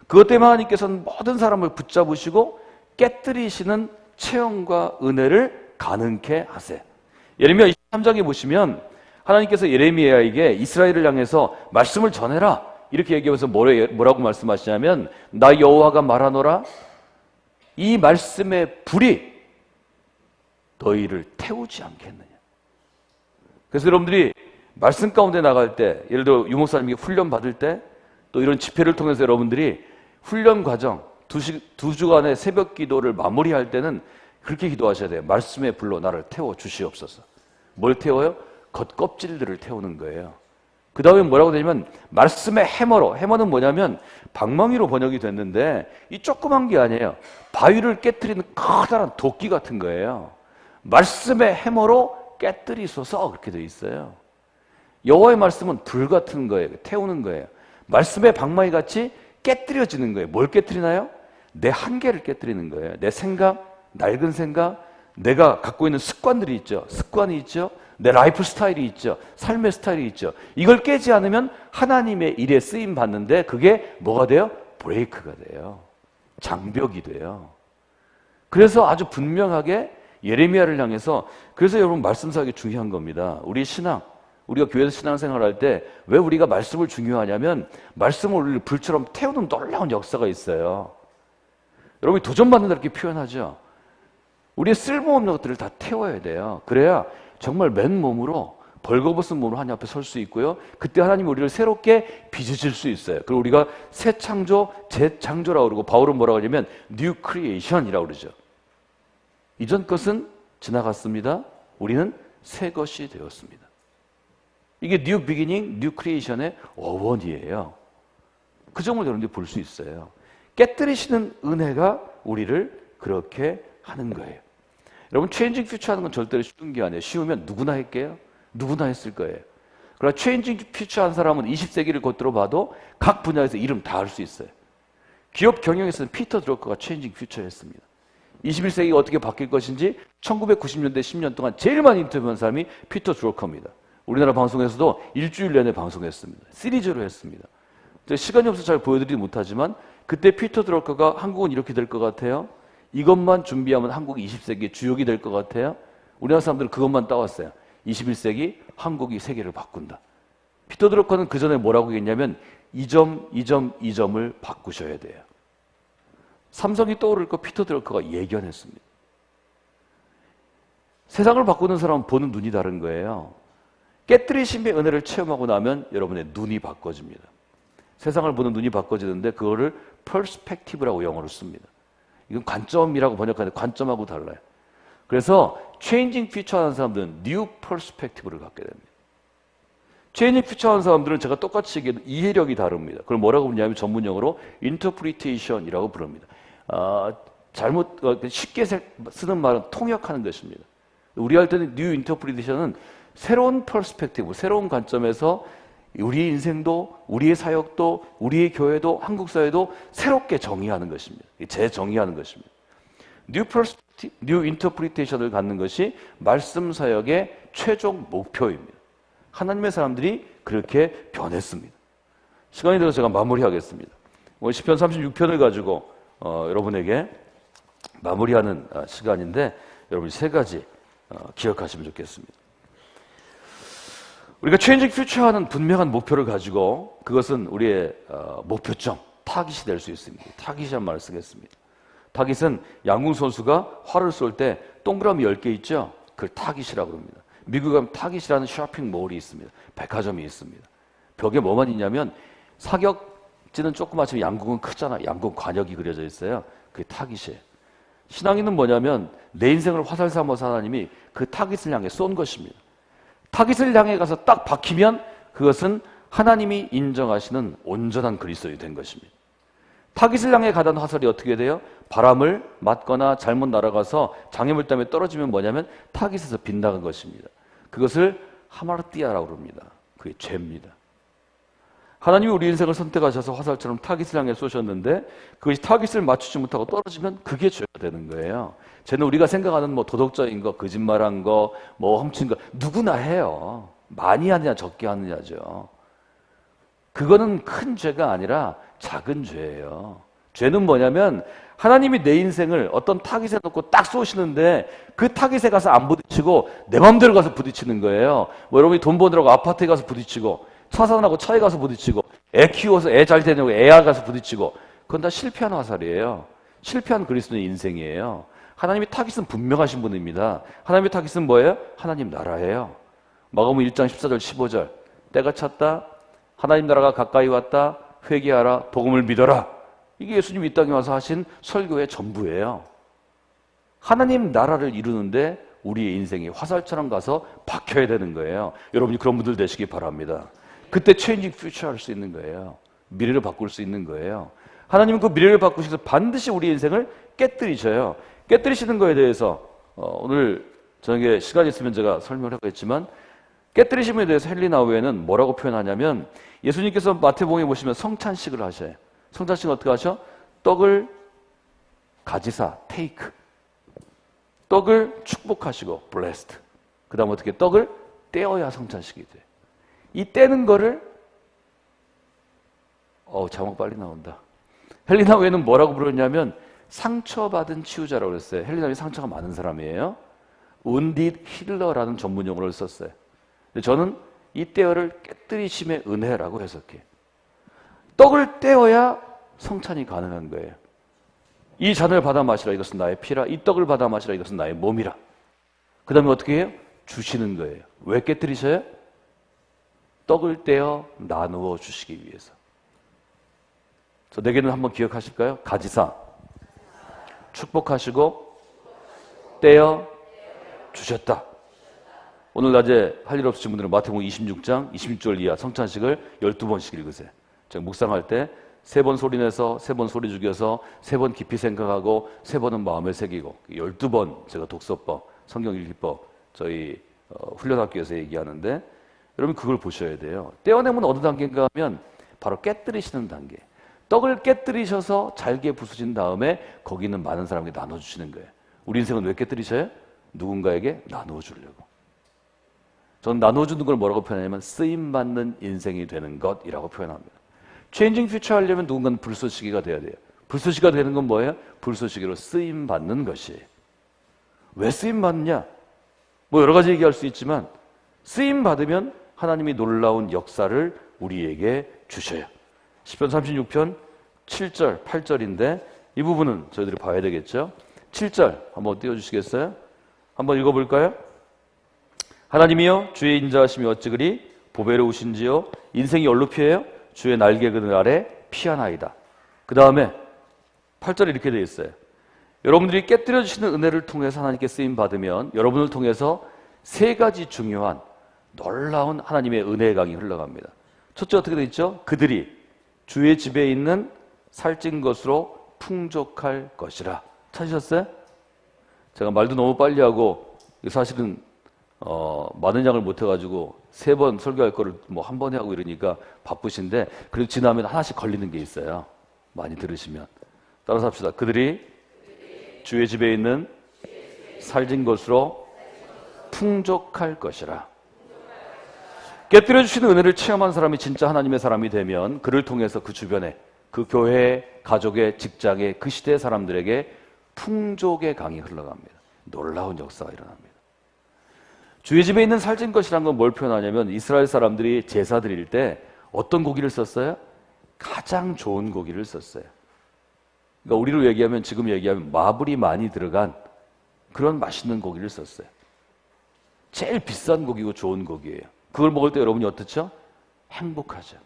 그것 때문에 하나님께서는 모든 사람을 붙잡으시고 깨뜨리시는 체험과 은혜를 가능케 하세요. 예레미야 23장에 보시면 하나님께서 예레미야에게 이스라엘을 향해서 말씀을 전해라 이렇게 얘기하면서 뭐라고 말씀하시냐면 나 여호와가 말하노라 이 말씀의 불이 너희를 태우지 않겠느냐. 그래서 여러분들이 말씀 가운데 나갈 때 예를 들어 유목사님에게 훈련 받을 때 또 이런 집회를 통해서 여러분들이 훈련 과정 두 주간의 새벽 기도를 마무리할 때는 그렇게 기도하셔야 돼요. 말씀의 불로 나를 태워 주시옵소서. 뭘 태워요? 겉껍질들을 태우는 거예요. 그 다음에 뭐라고 되냐면 말씀의 해머로, 해머는 뭐냐면 방망이로 번역이 됐는데 이 조그만 게 아니에요. 바위를 깨트리는 커다란 도끼 같은 거예요. 말씀의 해머로 깨뜨리소서 그렇게 되어 있어요. 여호와의 말씀은 불 같은 거예요. 태우는 거예요. 말씀의 방망이 같이 깨뜨려지는 거예요. 뭘 깨뜨리나요? 내 한계를 깨뜨리는 거예요. 내 생각, 낡은 생각, 내가 갖고 있는 습관들이 있죠. 습관이 있죠. 내 라이프 스타일이 있죠. 삶의 스타일이 있죠. 이걸 깨지 않으면 하나님의 일에 쓰임 받는데 그게 뭐가 돼요? 브레이크가 돼요. 장벽이 돼요. 그래서 아주 분명하게 예레미야를 향해서 그래서 여러분 말씀 사역이 중요한 겁니다. 우리 신앙, 우리가 교회에서 신앙생활을 할 때 왜 우리가 말씀을 중요하냐면 말씀을 우리를 불처럼 태우는 놀라운 역사가 있어요. 여러분이 도전받는다 이렇게 표현하죠. 우리의 쓸모없는 것들을 다 태워야 돼요. 그래야 정말 맨몸으로 벌거벗은 몸으로 하나님 앞에 설 수 있고요. 그때 하나님이 우리를 새롭게 빚으실 수 있어요. 그리고 우리가 새 창조, 재창조라고 그러고 바울은 뭐라고 하냐면 뉴 크리에이션이라고 그러죠. 이전 것은 지나갔습니다. 우리는 새 것이 되었습니다. 이게 뉴 비기닝, 뉴 크리에이션의 어원이에요. 그 점을 여러분들이 볼 수 있어요. 깨뜨리시는 은혜가 우리를 그렇게 하는 거예요. 여러분 체인징 퓨처 하는 건 절대로 쉬운 게 아니에요. 쉬우면 누구나 할게요. 누구나 했을 거예요. 그러나 체인징 퓨처 한 사람은 20세기를 겉들어 봐도 각 분야에서 이름 다 할 수 있어요. 기업 경영에서는 피터 드러커가 체인징 퓨처 했습니다. 21세기가 어떻게 바뀔 것인지 1990년대 10년 동안 제일 많이 인터뷰한 사람이 피터 드러커입니다. 우리나라 방송에서도 일주일 내내 방송했습니다. 시리즈로 했습니다. 시간이 없어서 잘 보여드리지 못하지만 그때 피터 드러커가 한국은 이렇게 될 것 같아요. 이것만 준비하면 한국이 20세기의 주역이 될 것 같아요. 우리나라 사람들은 그것만 따왔어요. 21세기 한국이 세계를 바꾼다. 피터 드러커는 그 전에 뭐라고 했냐면 이 점을 바꾸셔야 돼요. 삼성이 떠오를 거 피터 드러커가 예견했습니다. 세상을 바꾸는 사람은 보는 눈이 다른 거예요. 깨뜨리심의 은혜를 체험하고 나면 여러분의 눈이 바꿔집니다. 세상을 보는 눈이 바꿔지는데 그거를 퍼스펙티브라고 영어로 씁니다. 이건 관점이라고 번역하는데 관점하고 달라요. 그래서 체인징 퓨처 하는 사람들은 뉴 퍼스펙티브를 갖게 됩니다. 체인징 퓨처 하는 사람들은 제가 똑같이 얘기해도 이해력이 다릅니다. 그걸 뭐라고 부르냐면 전문용어로 인터프리테이션이라고 부릅니다. 쉽게 쓰는 말은 통역하는 것입니다. 우리 할 때는 뉴 인터프리테이션은 새로운 퍼스펙티브, 새로운 관점에서 우리의 인생도, 우리의 사역도, 우리의 교회도, 한국 사회도 새롭게 정의하는 것입니다. 재정의하는 것입니다. 뉴 인터프리테이션을 갖는 것이 말씀 사역의 최종 목표입니다. 하나님의 사람들이 그렇게 변했습니다. 시간이 돼서 제가 마무리하겠습니다. 시편 36편을 가지고 여러분에게 마무리하는 시간인데 여러분이 세 가지 기억하시면 좋겠습니다. 우리가 체인징 퓨처하는 분명한 목표를 가지고 그것은 우리의 목표점, 타깃이 될 수 있습니다. 타깃이란 말을 쓰겠습니다. 타깃은 양궁 선수가 활을 쏠 때 동그라미 10개 있죠? 그걸 타깃이라고 합니다. 미국에 가면 타깃이라는 쇼핑몰이 있습니다. 백화점이 있습니다. 벽에 뭐만 있냐면 사격지는 조그맣지만 양궁은 크잖아요. 양궁 관역이 그려져 있어요. 그게 타깃이에요. 신앙인은 뭐냐면 내 인생을 화살 삼아서 하나님이 그 타깃을 향해 쏜 것입니다. 타깃을 향해 가서 딱 박히면 그것은 하나님이 인정하시는 온전한 그리스도인이 된 것입니다. 타깃을 향해 가던 화살이 어떻게 돼요? 바람을 맞거나 잘못 날아가서 장애물 때문에 떨어지면 뭐냐면 타깃에서 빗나간 것입니다. 그것을 하마르띠아라고 그럽니다. 그게 죄입니다. 하나님이 우리 인생을 선택하셔서 화살처럼 타깃을 향해 쏘셨는데 그것이 타깃을 맞추지 못하고 떨어지면 그게 죄가 되는 거예요. 죄는 우리가 생각하는 도덕적인 거, 거짓말한 거, 훔친 거 누구나 해요. 많이 하느냐 적게 하느냐죠. 그거는 큰 죄가 아니라 작은 죄예요. 죄는 뭐냐면 하나님이 내 인생을 어떤 타깃에 놓고 딱 쏘시는데 그 타깃에 가서 안 부딪히고 내 맘대로 가서 부딪히는 거예요. 뭐 여러분이 돈 버느라고 아파트에 가서 부딪히고 차 사느라고 차에 가서 부딪히고 애 키워서 애 잘 되냐고 애야 가서 부딪히고 그건 다 실패한 화살이에요. 실패한 그리스도의 인생이에요. 하나님의 타깃은 분명하신 분입니다. 하나님의 타깃은 뭐예요? 하나님 나라예요. 마가복음 1장 14절 15절 때가 찼다. 하나님 나라가 가까이 왔다. 회개하라. 복음을 믿어라. 이게 예수님이 이 땅에 와서 하신 설교의 전부예요. 하나님 나라를 이루는데 우리의 인생이 화살처럼 가서 박혀야 되는 거예요. 여러분이 그런 분들 되시기 바랍니다. 그때 체인징 퓨처 할 수 있는 거예요. 미래를 바꿀 수 있는 거예요. 하나님은 그 미래를 바꾸셔서 반드시 우리 인생을 깨뜨리셔요. 깨뜨리시는 거에 대해서 오늘 저녁에 시간이 있으면 제가 설명을 하겠지만 깨뜨리심에 대해서 헬리나우에는 뭐라고 표현하냐면 예수님께서 마태복음에 보시면 성찬식을 하셔요. 성찬식은 어떻게 하셔? 떡을 가지사, 테이크. 떡을 축복하시고, blessed. 그 다음 어떻게 떡을 떼어야 성찬식이 돼. 이 떼는 거를 자막 빨리 나온다. 헬리나우에는 뭐라고 부르냐면 상처받은 치유자라고 그랬어요. 헬리나우에 상처가 많은 사람이에요. wounded healer라는 전문 용어를 썼어요. 근데 저는 이 떼어를 깨뜨리심의 은혜라고 해석해요. 떡을 떼어야 성찬이 가능한 거예요. 이 잔을 받아 마시라 이것은 나의 피라. 이 떡을 받아 마시라 이것은 나의 몸이라. 그 다음에 어떻게 해요? 주시는 거예요. 왜 깨뜨리셔요? 떡을 떼어 나누어 주시기 위해서. 저 네 개는 한번 기억하실까요? 가지사, 축복하시고, 떼어 주셨다. 오늘 낮에 할 일 없으신 분들은 마태복음 26장 26절 이하 성찬식을 12번씩 읽으세요. 제가 묵상할 때 3번 소리내서 3번 소리 죽여서 3번 깊이 생각하고 3번은 마음에 새기고 12번 제가 독서법, 성경 읽기법 저희 훈련학교에서 얘기하는데 여러분 그걸 보셔야 돼요. 떼어내면 어느 단계인가 하면 바로 깨뜨리시는 단계. 떡을 깨뜨리셔서 잘게 부수신 다음에 거기 있는 많은 사람에게 나눠주시는 거예요. 우리 인생은 왜 깨뜨리셔요? 누군가에게 나눠주려고. 저는 나눠주는 걸 뭐라고 표현하냐면 쓰임받는 인생이 되는 것이라고 표현합니다. 체인징 퓨처 하려면 누군가는 불쏘시개가 돼야 돼요. 불쏘시개가 되는 건 뭐예요? 불쏘시개로 쓰임받는 것이에요. 왜 쓰임받느냐? 뭐 여러 가지 얘기할 수 있지만 쓰임받으면 하나님이 놀라운 역사를 우리에게 주셔요. 시편 36편 7절, 8절인데 이 부분은 저희들이 봐야 되겠죠? 7절 한번 띄워주시겠어요? 한번 읽어볼까요? 하나님이여 주의 인자하심이 어찌 그리 보배로우신지요 인생이 얼로 피해요? 주의 날개 그늘 아래 피하나이다. 그 다음에 8절에 이렇게 되어 있어요. 여러분들이 깨뜨려 주시는 은혜를 통해서 하나님께 쓰임 받으면 여러분을 통해서 3가지 중요한 놀라운 하나님의 은혜의 강이 흘러갑니다. 첫째 어떻게 되어 있죠? 그들이 주의 집에 있는 살찐 것으로 풍족할 것이라. 찾으셨어요? 제가 말도 너무 빨리 하고 사실은 많은 양을 못 해가지고 3번 설교할 거를 뭐 한 번에 하고 이러니까 바쁘신데 그래도 지나면 하나씩 걸리는 게 있어요. 많이 들으시면 따라서 합시다. 그들이 주의 집에 있는 살찐 것으로 풍족할 것이라. 깨뜨려 주시는 은혜를 체험한 사람이 진짜 하나님의 사람이 되면 그를 통해서 그 주변에 그 교회, 가족의, 직장의 그 시대의 사람들에게 풍족의 강이 흘러갑니다. 놀라운 역사가 일어납니다. 주의 집에 있는 살찐 것이란 건 뭘 표현하냐면 이스라엘 사람들이 제사 드릴 때 어떤 고기를 썼어요? 가장 좋은 고기를 썼어요. 그러니까 우리로 얘기하면 지금 얘기하면 마블이 많이 들어간 그런 맛있는 고기를 썼어요. 제일 비싼 고기고 좋은 고기예요. 그걸 먹을 때 여러분이 어떻죠? 행복하죠.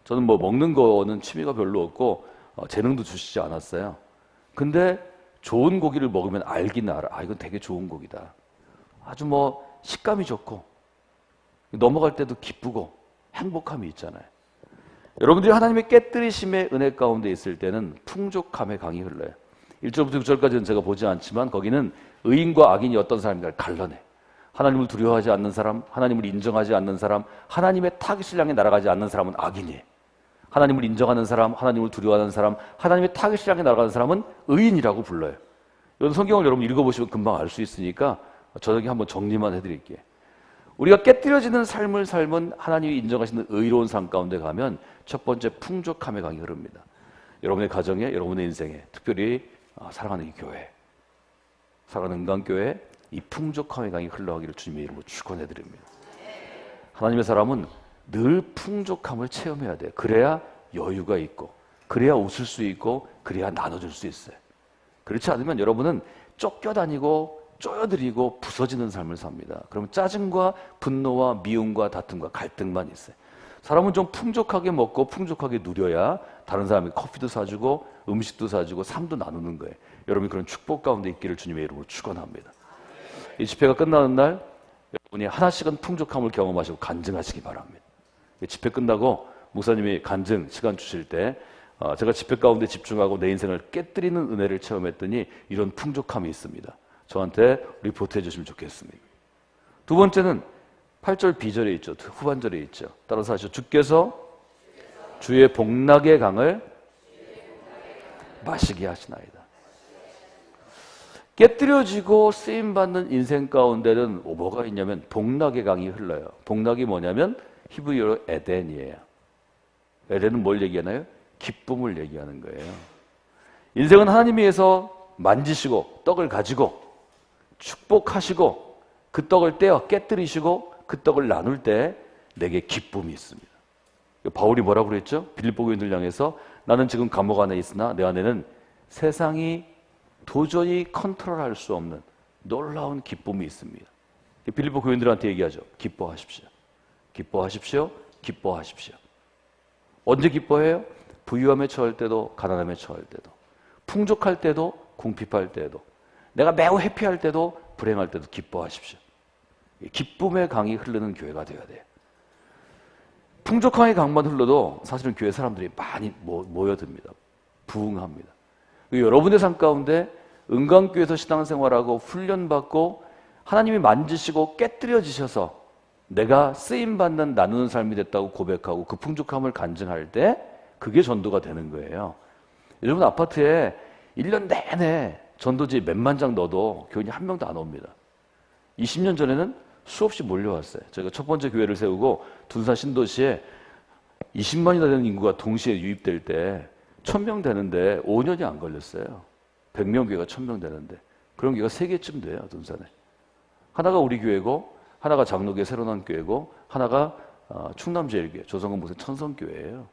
저는 뭐 먹는 거는 취미가 별로 없고 재능도 주시지 않았어요. 근데 좋은 고기를 먹으면 알긴 알아. 아, 이건 되게 좋은 고기다. 아주 뭐 식감이 좋고 넘어갈 때도 기쁘고 행복함이 있잖아요. 여러분들이 하나님의 깨뜨리심의 은혜 가운데 있을 때는 풍족함의 강이 흘러요. 1절부터 6절까지는 제가 보지 않지만 거기는 의인과 악인이 어떤 사람인가를 갈라내. 하나님을 두려워하지 않는 사람, 하나님을 인정하지 않는 사람, 하나님의 타깃을 향해 날아가지 않는 사람은 악인이에요. 하나님을 인정하는 사람, 하나님을 두려워하는 사람, 하나님의 타깃을 향해 날아가는 사람은 의인이라고 불러요. 이런 성경을 여러분 읽어보시면 금방 알 수 있으니까 저녁에 한번 정리만 해드릴게요. 우리가 깨뜨려지는 삶을 삶은 하나님이 인정하시는 의로운 삶 가운데 가면 첫 번째 풍족함의 강이 흐릅니다. 여러분의 가정에, 여러분의 인생에, 특별히 사랑하는 이 교회, 사랑하는 은강교회, 이 풍족함의 강이 흘러가기를 주님의 이름으로 축원해드립니다. 하나님의 사람은 늘 풍족함을 체험해야 돼요. 그래야 여유가 있고, 그래야 웃을 수 있고, 그래야 나눠줄 수 있어요. 그렇지 않으면 여러분은 쫓겨다니고 쪼여들이고 부서지는 삶을 삽니다. 그러면 짜증과 분노와 미움과 다툼과 갈등만 있어요. 사람은 좀 풍족하게 먹고 풍족하게 누려야 다른 사람이 커피도 사주고 음식도 사주고 삶도 나누는 거예요. 여러분이 그런 축복 가운데 있기를 주님의 이름으로 축원합니다. 이 집회가 끝나는 날 여러분이 하나씩은 풍족함을 경험하시고 간증하시기 바랍니다. 집회 끝나고 목사님이 간증 시간 주실 때 제가 집회 가운데 집중하고 내 인생을 깨뜨리는 은혜를 체험했더니 이런 풍족함이 있습니다. 저한테 리포트 해주시면 좋겠습니다. 두 번째는 8절 B절에 있죠. 후반절에 있죠. 따라서 하시죠. 주께서 주의 복락의 강을 마시게 하시나이다. 깨뜨려지고 쓰임받는 인생 가운데는 뭐가 있냐면 복락의 강이 흘러요. 복락이 뭐냐면 히브리어로 에덴이에요. 에덴은 뭘 얘기하나요? 기쁨을 얘기하는 거예요. 인생은 하나님이 해서 만지시고 떡을 가지고 축복하시고 그 떡을 떼어 깨뜨리시고 그 떡을 나눌 때 내게 기쁨이 있습니다. 바울이 뭐라고 그랬죠? 빌립보 교인들 향해서 나는 지금 감옥 안에 있으나 내 안에는 세상이 도저히 컨트롤할 수 없는 놀라운 기쁨이 있습니다. 빌립보 교인들한테 얘기하죠. 기뻐하십시오. 기뻐하십시오. 기뻐하십시오. 언제 기뻐해요? 부유함에 처할 때도 가난함에 처할 때도 풍족할 때도 궁핍할 때도 내가 매우 해피할 때도 불행할 때도 기뻐하십시오. 기쁨의 강이 흐르는 교회가 되어야 돼요. 풍족함의 강만 흘러도 사실은 교회 사람들이 많이 모여듭니다. 부흥합니다. 여러분의 삶 가운데 은강교회에서 신앙생활하고 훈련받고 하나님이 만지시고 깨뜨려지셔서 내가 쓰임받는 나누는 삶이 됐다고 고백하고 그 풍족함을 간증할 때 그게 전도가 되는 거예요. 여러분 아파트에 1년 내내 전도지 몇만 장 넣어도 교인이 한 명도 안 옵니다. 20년 전에는 수없이 몰려왔어요. 저희가 첫 번째 교회를 세우고 둔산 신도시에 20만이나 되는 인구가 동시에 유입될 때 1000명 되는데 5년이 안 걸렸어요. 100명 교회가 1000명 되는데 그런 교회가 3개쯤 돼요. 둔산에. 하나가 우리 교회고 하나가 장로교회 새로난 교회고 하나가 충남제일교회 조성근 목사 천성교회예요.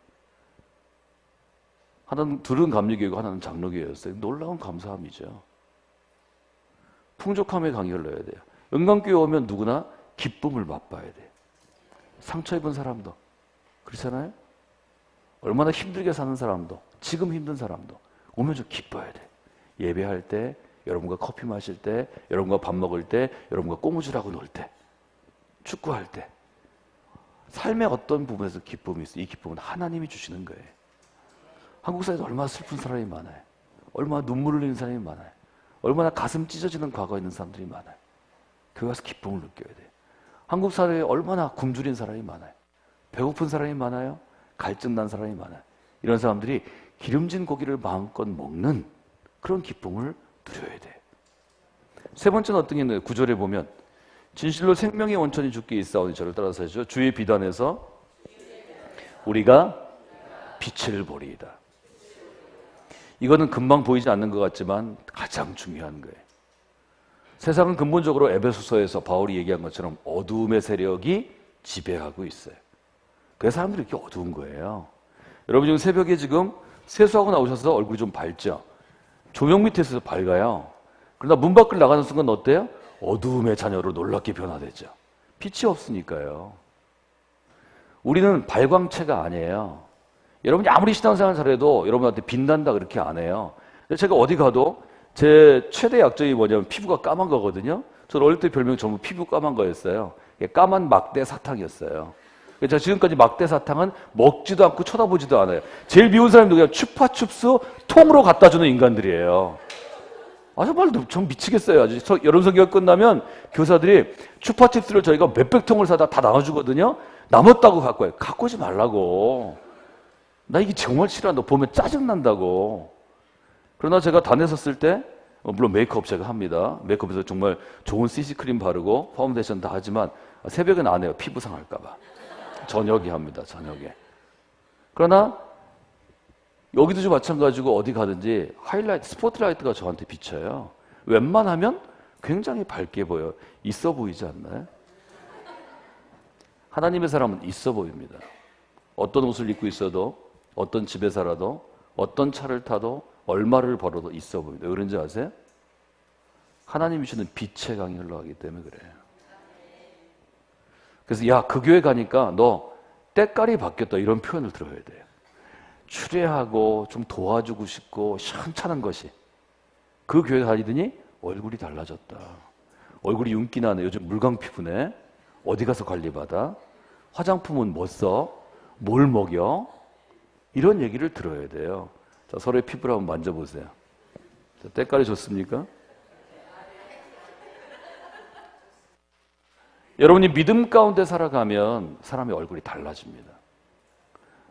하나는 둘은 감리교회고 하나는 장로교회였어요. 놀라운 감사함이죠. 풍족함의 강이 흘러야 돼요. 은강교회 오면 누구나 기쁨을 맛봐야 돼요. 상처 입은 사람도 그렇잖아요. 얼마나 힘들게 사는 사람도 지금 힘든 사람도 오면 좀 기뻐야 돼. 예배할 때 여러분과 커피 마실 때 여러분과 밥 먹을 때 여러분과 꼬무줄하고 놀 때 축구할 때 삶의 어떤 부분에서 기쁨이 있어요. 이 기쁨은 하나님이 주시는 거예요. 한국 사회에서 얼마나 슬픈 사람이 많아요. 얼마나 눈물 흘리는 사람이 많아요. 얼마나 가슴 찢어지는 과거에 있는 사람들이 많아요. 교회 가서 기쁨을 느껴야 돼요. 한국 사회에 얼마나 굶주린 사람이 많아요. 배고픈 사람이 많아요. 갈증 난 사람이 많아요. 이런 사람들이 기름진 고기를 마음껏 먹는 그런 기쁨을 누려야 돼요. 세 번째는 어떤 게 있나요? 9절에 보면 진실로 생명의 원천이 주께 있사오니 저를 따라서 하시죠. 주의 비단에서 우리가 빛을 보리이다. 이거는 금방 보이지 않는 것 같지만 가장 중요한 거예요. 세상은 근본적으로 에베소서에서 바울이 얘기한 것처럼 어두움의 세력이 지배하고 있어요. 그래서 사람들이 이렇게 어두운 거예요. 여러분 지금 새벽에 지금 세수하고 나오셔서 얼굴이 좀 밝죠? 조명 밑에서 밝아요. 그러나 문 밖을 나가는 순간 어때요? 어두움의 자녀로 놀랍게 변화되죠. 빛이 없으니까요. 우리는 발광체가 아니에요. 여러분이 아무리 신앙생활 잘해도 여러분한테 빛난다 그렇게 안 해요. 제가 어디 가도 제 최대 약점이 뭐냐면 피부가 까만 거거든요. 저는 어릴 때 별명이 전부 피부 까만 거였어요. 까만 막대 사탕이었어요. 제가 지금까지 막대 사탕은 먹지도 않고 쳐다보지도 않아요. 제일 미운 사람이 누구야? 추파춥스 통으로 갖다 주는 인간들이에요. 아, 정말 좀 미치겠어요. 아주 여름 성경 끝나면 교사들이 추파춥스를 저희가 몇백 통을 사다 다 나눠주거든요. 남았다고 갖고 와요. 갖고 오지 말라고. 나 이게 정말 싫어한다. 보면 짜증난다고. 그러나 제가 단에 섰을 때 물론 메이크업 제가 합니다. 메이크업에서 정말 좋은 CC크림 바르고 파운데이션 다 하지만 새벽엔 안 해요. 피부 상할까 봐. 저녁에 합니다. 저녁에. 그러나 여기도 좀 마찬가지고 어디 가든지 하이라이트, 스포트라이트가 저한테 비쳐요. 웬만하면 굉장히 밝게 보여요. 있어 보이지 않나요? 하나님의 사람은 있어 보입니다. 어떤 옷을 입고 있어도, 어떤 집에 살아도, 어떤 차를 타도, 얼마를 벌어도 있어 보입니다. 왜 그런지 아세요? 하나님이 주는 빛의 강이 흘러가기 때문에 그래요. 그래서 야, 그 교회 가니까 너 때깔이 바뀌었다 이런 표현을 들어야 돼요. 추레하고 좀 도와주고 싶고 시원찮은 것이 그 교회 다니더니 얼굴이 달라졌다. 얼굴이 윤기 나네. 요즘 물광 피부네. 어디 가서 관리받아? 화장품은 뭐 써? 뭘 먹여? 이런 얘기를 들어야 돼요. 자, 서로의 피부를 한번 만져보세요. 자, 때깔이 좋습니까? 여러분이 믿음 가운데 살아가면 사람의 얼굴이 달라집니다.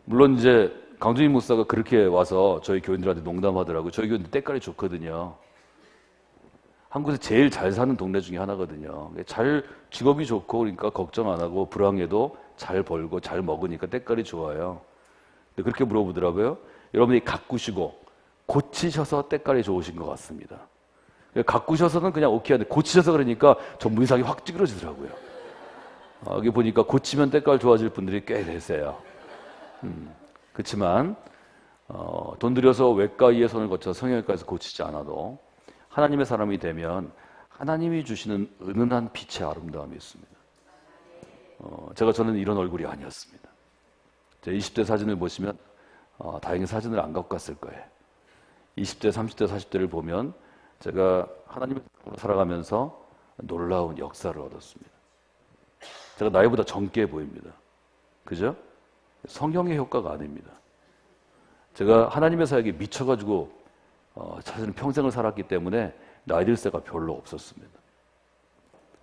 물론 이제 강준희 목사가 그렇게 와서 저희 교인들한테 농담하더라고요. 저희 교인들 때깔이 좋거든요. 한국에서 제일 잘 사는 동네 중에 하나거든요. 잘 직업이 좋고 그러니까 걱정 안 하고 불황에도 잘 벌고 잘 먹으니까 때깔이 좋아요. 근데 그렇게 물어보더라고요. 여러분이 가꾸시고 고치셔서 때깔이 좋으신 것 같습니다. 가꾸셔서는 그냥 오케이 한데 고치셔서 그러니까 전문의상이 확 찌그러지더라고요. 여기 보니까 고치면 때깔 좋아질 분들이 꽤 계세요. 그렇지만 돈 들여서 외과의의 손을 거쳐서 성형외과에서 고치지 않아도 하나님의 사람이 되면 하나님이 주시는 은은한 빛의 아름다움이 있습니다. 저는 이런 얼굴이 아니었습니다. 제 20대 사진을 보시면 다행히 사진을 안 갖고 갔을 거예요. 20대, 30대, 40대를 보면 제가 하나님을 살아가면서 놀라운 역사를 얻었습니다. 제가 나이보다 젊게 보입니다. 그죠? 성형의 효과가 아닙니다. 제가 하나님의 사역에 미쳐가지고 사실은 평생을 살았기 때문에 나이 들 새가 별로 없었습니다.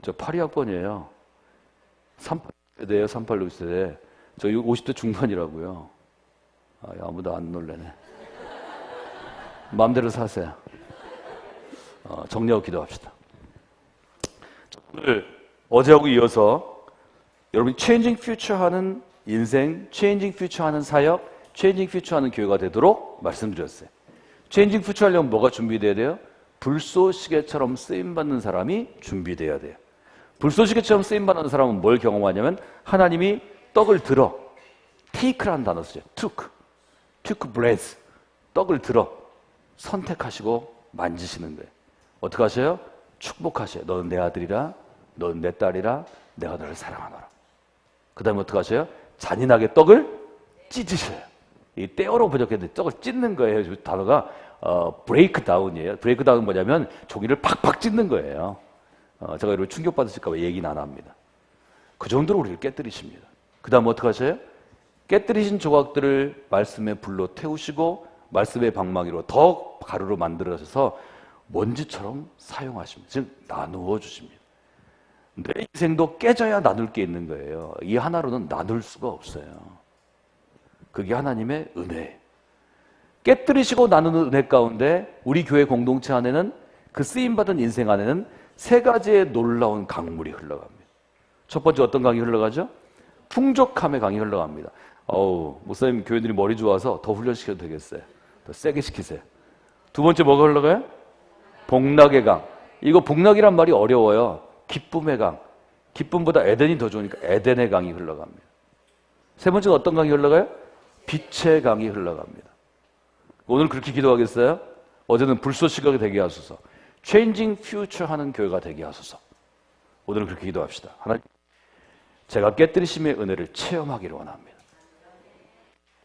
저 82학번이에요. 38세대예요. 386세대. 저 50대 중반이라고요. 아무도 안 놀래네. 마음대로 사세요. 정리하고 기도합시다. 오늘 어제하고 이어서 여러분이 Changing Future 하는 인생, Changing Future 하는 사역, Changing Future 하는 교회가 되도록 말씀드렸어요. Changing Future 하려면 뭐가 준비돼야 돼요? 불쏘시개처럼 쓰임받는 사람이 준비돼야 돼요. 불쏘시개처럼 쓰임받는 사람은 뭘 경험하냐면 하나님이 떡을 들어, take라는 단어 쓰죠. took bread, 떡을 들어 선택하시고 만지시는 거예요. 어떻게 하셔요? 축복하셔요. 너는 내 아들이라, 너는 내 딸이라, 내가 너를 사랑하노라. 그 다음에 어떻게 하셔요? 잔인하게 떡을 찢으셔요. 이 떼어로 번역했는데 떡을 찢는 거예요. 단어가 break down이에요. break down은 뭐냐면 종이를 팍팍 찢는 거예요. 제가 여러분 충격받으실까 봐 얘기는 안 합니다. 그 정도로 우리를 깨뜨리십니다. 그 다음에 어떻게 하셔요? 깨뜨리신 조각들을 말씀의 불로 태우시고 말씀의 방망이로 더 가루로 만들어서 먼지처럼 사용하십니다. 즉 나누어 주십니다. 내 인생도 깨져야 나눌 게 있는 거예요. 이 하나로는 나눌 수가 없어요. 그게 하나님의 은혜예요. 깨뜨리시고 나누는 은혜 가운데 우리 교회 공동체 안에는 그 쓰임받은 인생 안에는 세 가지의 놀라운 강물이 흘러갑니다. 첫 번째 어떤 강이 흘러가죠? 풍족함의 강이 흘러갑니다. 목사님 교회들이 머리 좋아서 더 훈련시켜도 되겠어요. 더 세게 시키세요. 두 번째 뭐가 흘러가요? 복락의 강. 이거 복락이란 말이 어려워요. 기쁨의 강. 기쁨보다 에덴이 더 좋으니까 에덴의 강이 흘러갑니다. 세 번째가 어떤 강이 흘러가요? 빛의 강이 흘러갑니다. 오늘 그렇게 기도하겠어요? 어제는 불쏘시각이 되게 하소서. Changing Future 하는 교회가 되게 하소서. 오늘은 그렇게 기도합시다. 하나님, 제가 깨뜨리심의 은혜를 체험하기를 원합니다.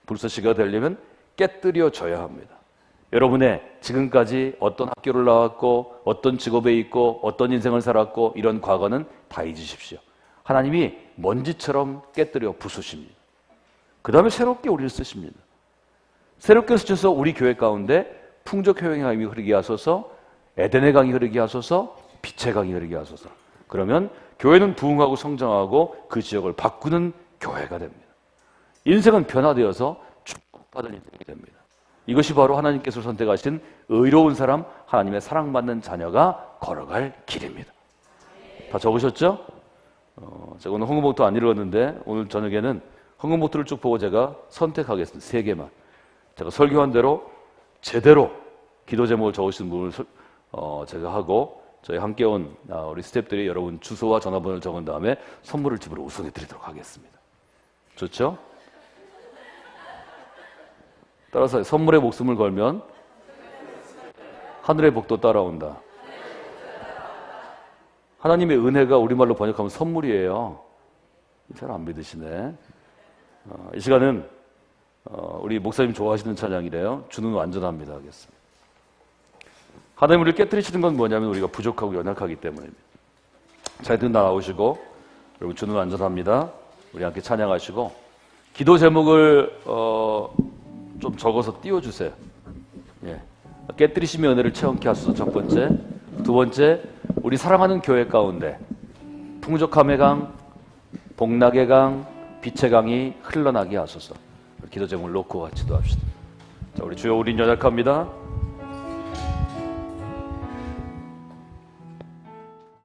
불쏘시각이 되려면 깨뜨려져야 합니다. 여러분의 지금까지 어떤 학교를 나왔고 어떤 직업에 있고 어떤 인생을 살았고 이런 과거는 다 잊으십시오. 하나님이 먼지처럼 깨뜨려 부수십니다. 그 다음에 새롭게 우리를 쓰십니다. 새롭게 쓰셔서 우리 교회 가운데 풍족효용의 강이 흐르게 하소서, 에덴의 강이 흐르게 하소서, 빛의 강이 흐르게 하소서. 그러면 교회는 부흥하고 성장하고 그 지역을 바꾸는 교회가 됩니다. 인생은 변화되어서 축복받은 인생이 됩니다. 이것이 바로 하나님께서 선택하신 의로운 사람, 하나님의 사랑받는 자녀가 걸어갈 길입니다. 다 적으셨죠? 제가 오늘 헌금복도 안 읽었는데 오늘 저녁에는 헌금복들을 쭉 보고 제가 선택하겠습니다. 3개만. 제가 설교한 대로 제대로 기도 제목을 적으신 분을 제가 하고 저희 함께 온 우리 스태프들이 여러분 주소와 전화번호를 적은 다음에 선물을 집으로 우선해 드리도록 하겠습니다. 좋죠? 따라서 선물에 목숨을 걸면 하늘의 복도 따라온다. 하나님의 은혜가 우리말로 번역하면 선물이에요. 잘 안 믿으시네. 이 시간은 우리 목사님 좋아하시는 찬양이래요. 주는 완전합니다 하겠습니다. 하나님 우리를 깨뜨리시는 건 뭐냐면 우리가 부족하고 연약하기 때문입니다. 자기들 나오시고 여러분 주는 완전합니다. 우리 함께 찬양하시고 기도 제목을 좀 적어서 띄워주세요. 예. 깨뜨리심의 은혜를 체험케 하소서. 첫 번째. 두 번째, 우리 사랑하는 교회 가운데 풍족함의 강, 복락의 강, 빛의 강이 흘러나게 하소서. 기도 제목을 놓고 같이 기도합시다. 자, 우리 주여, 우린 연약합니다.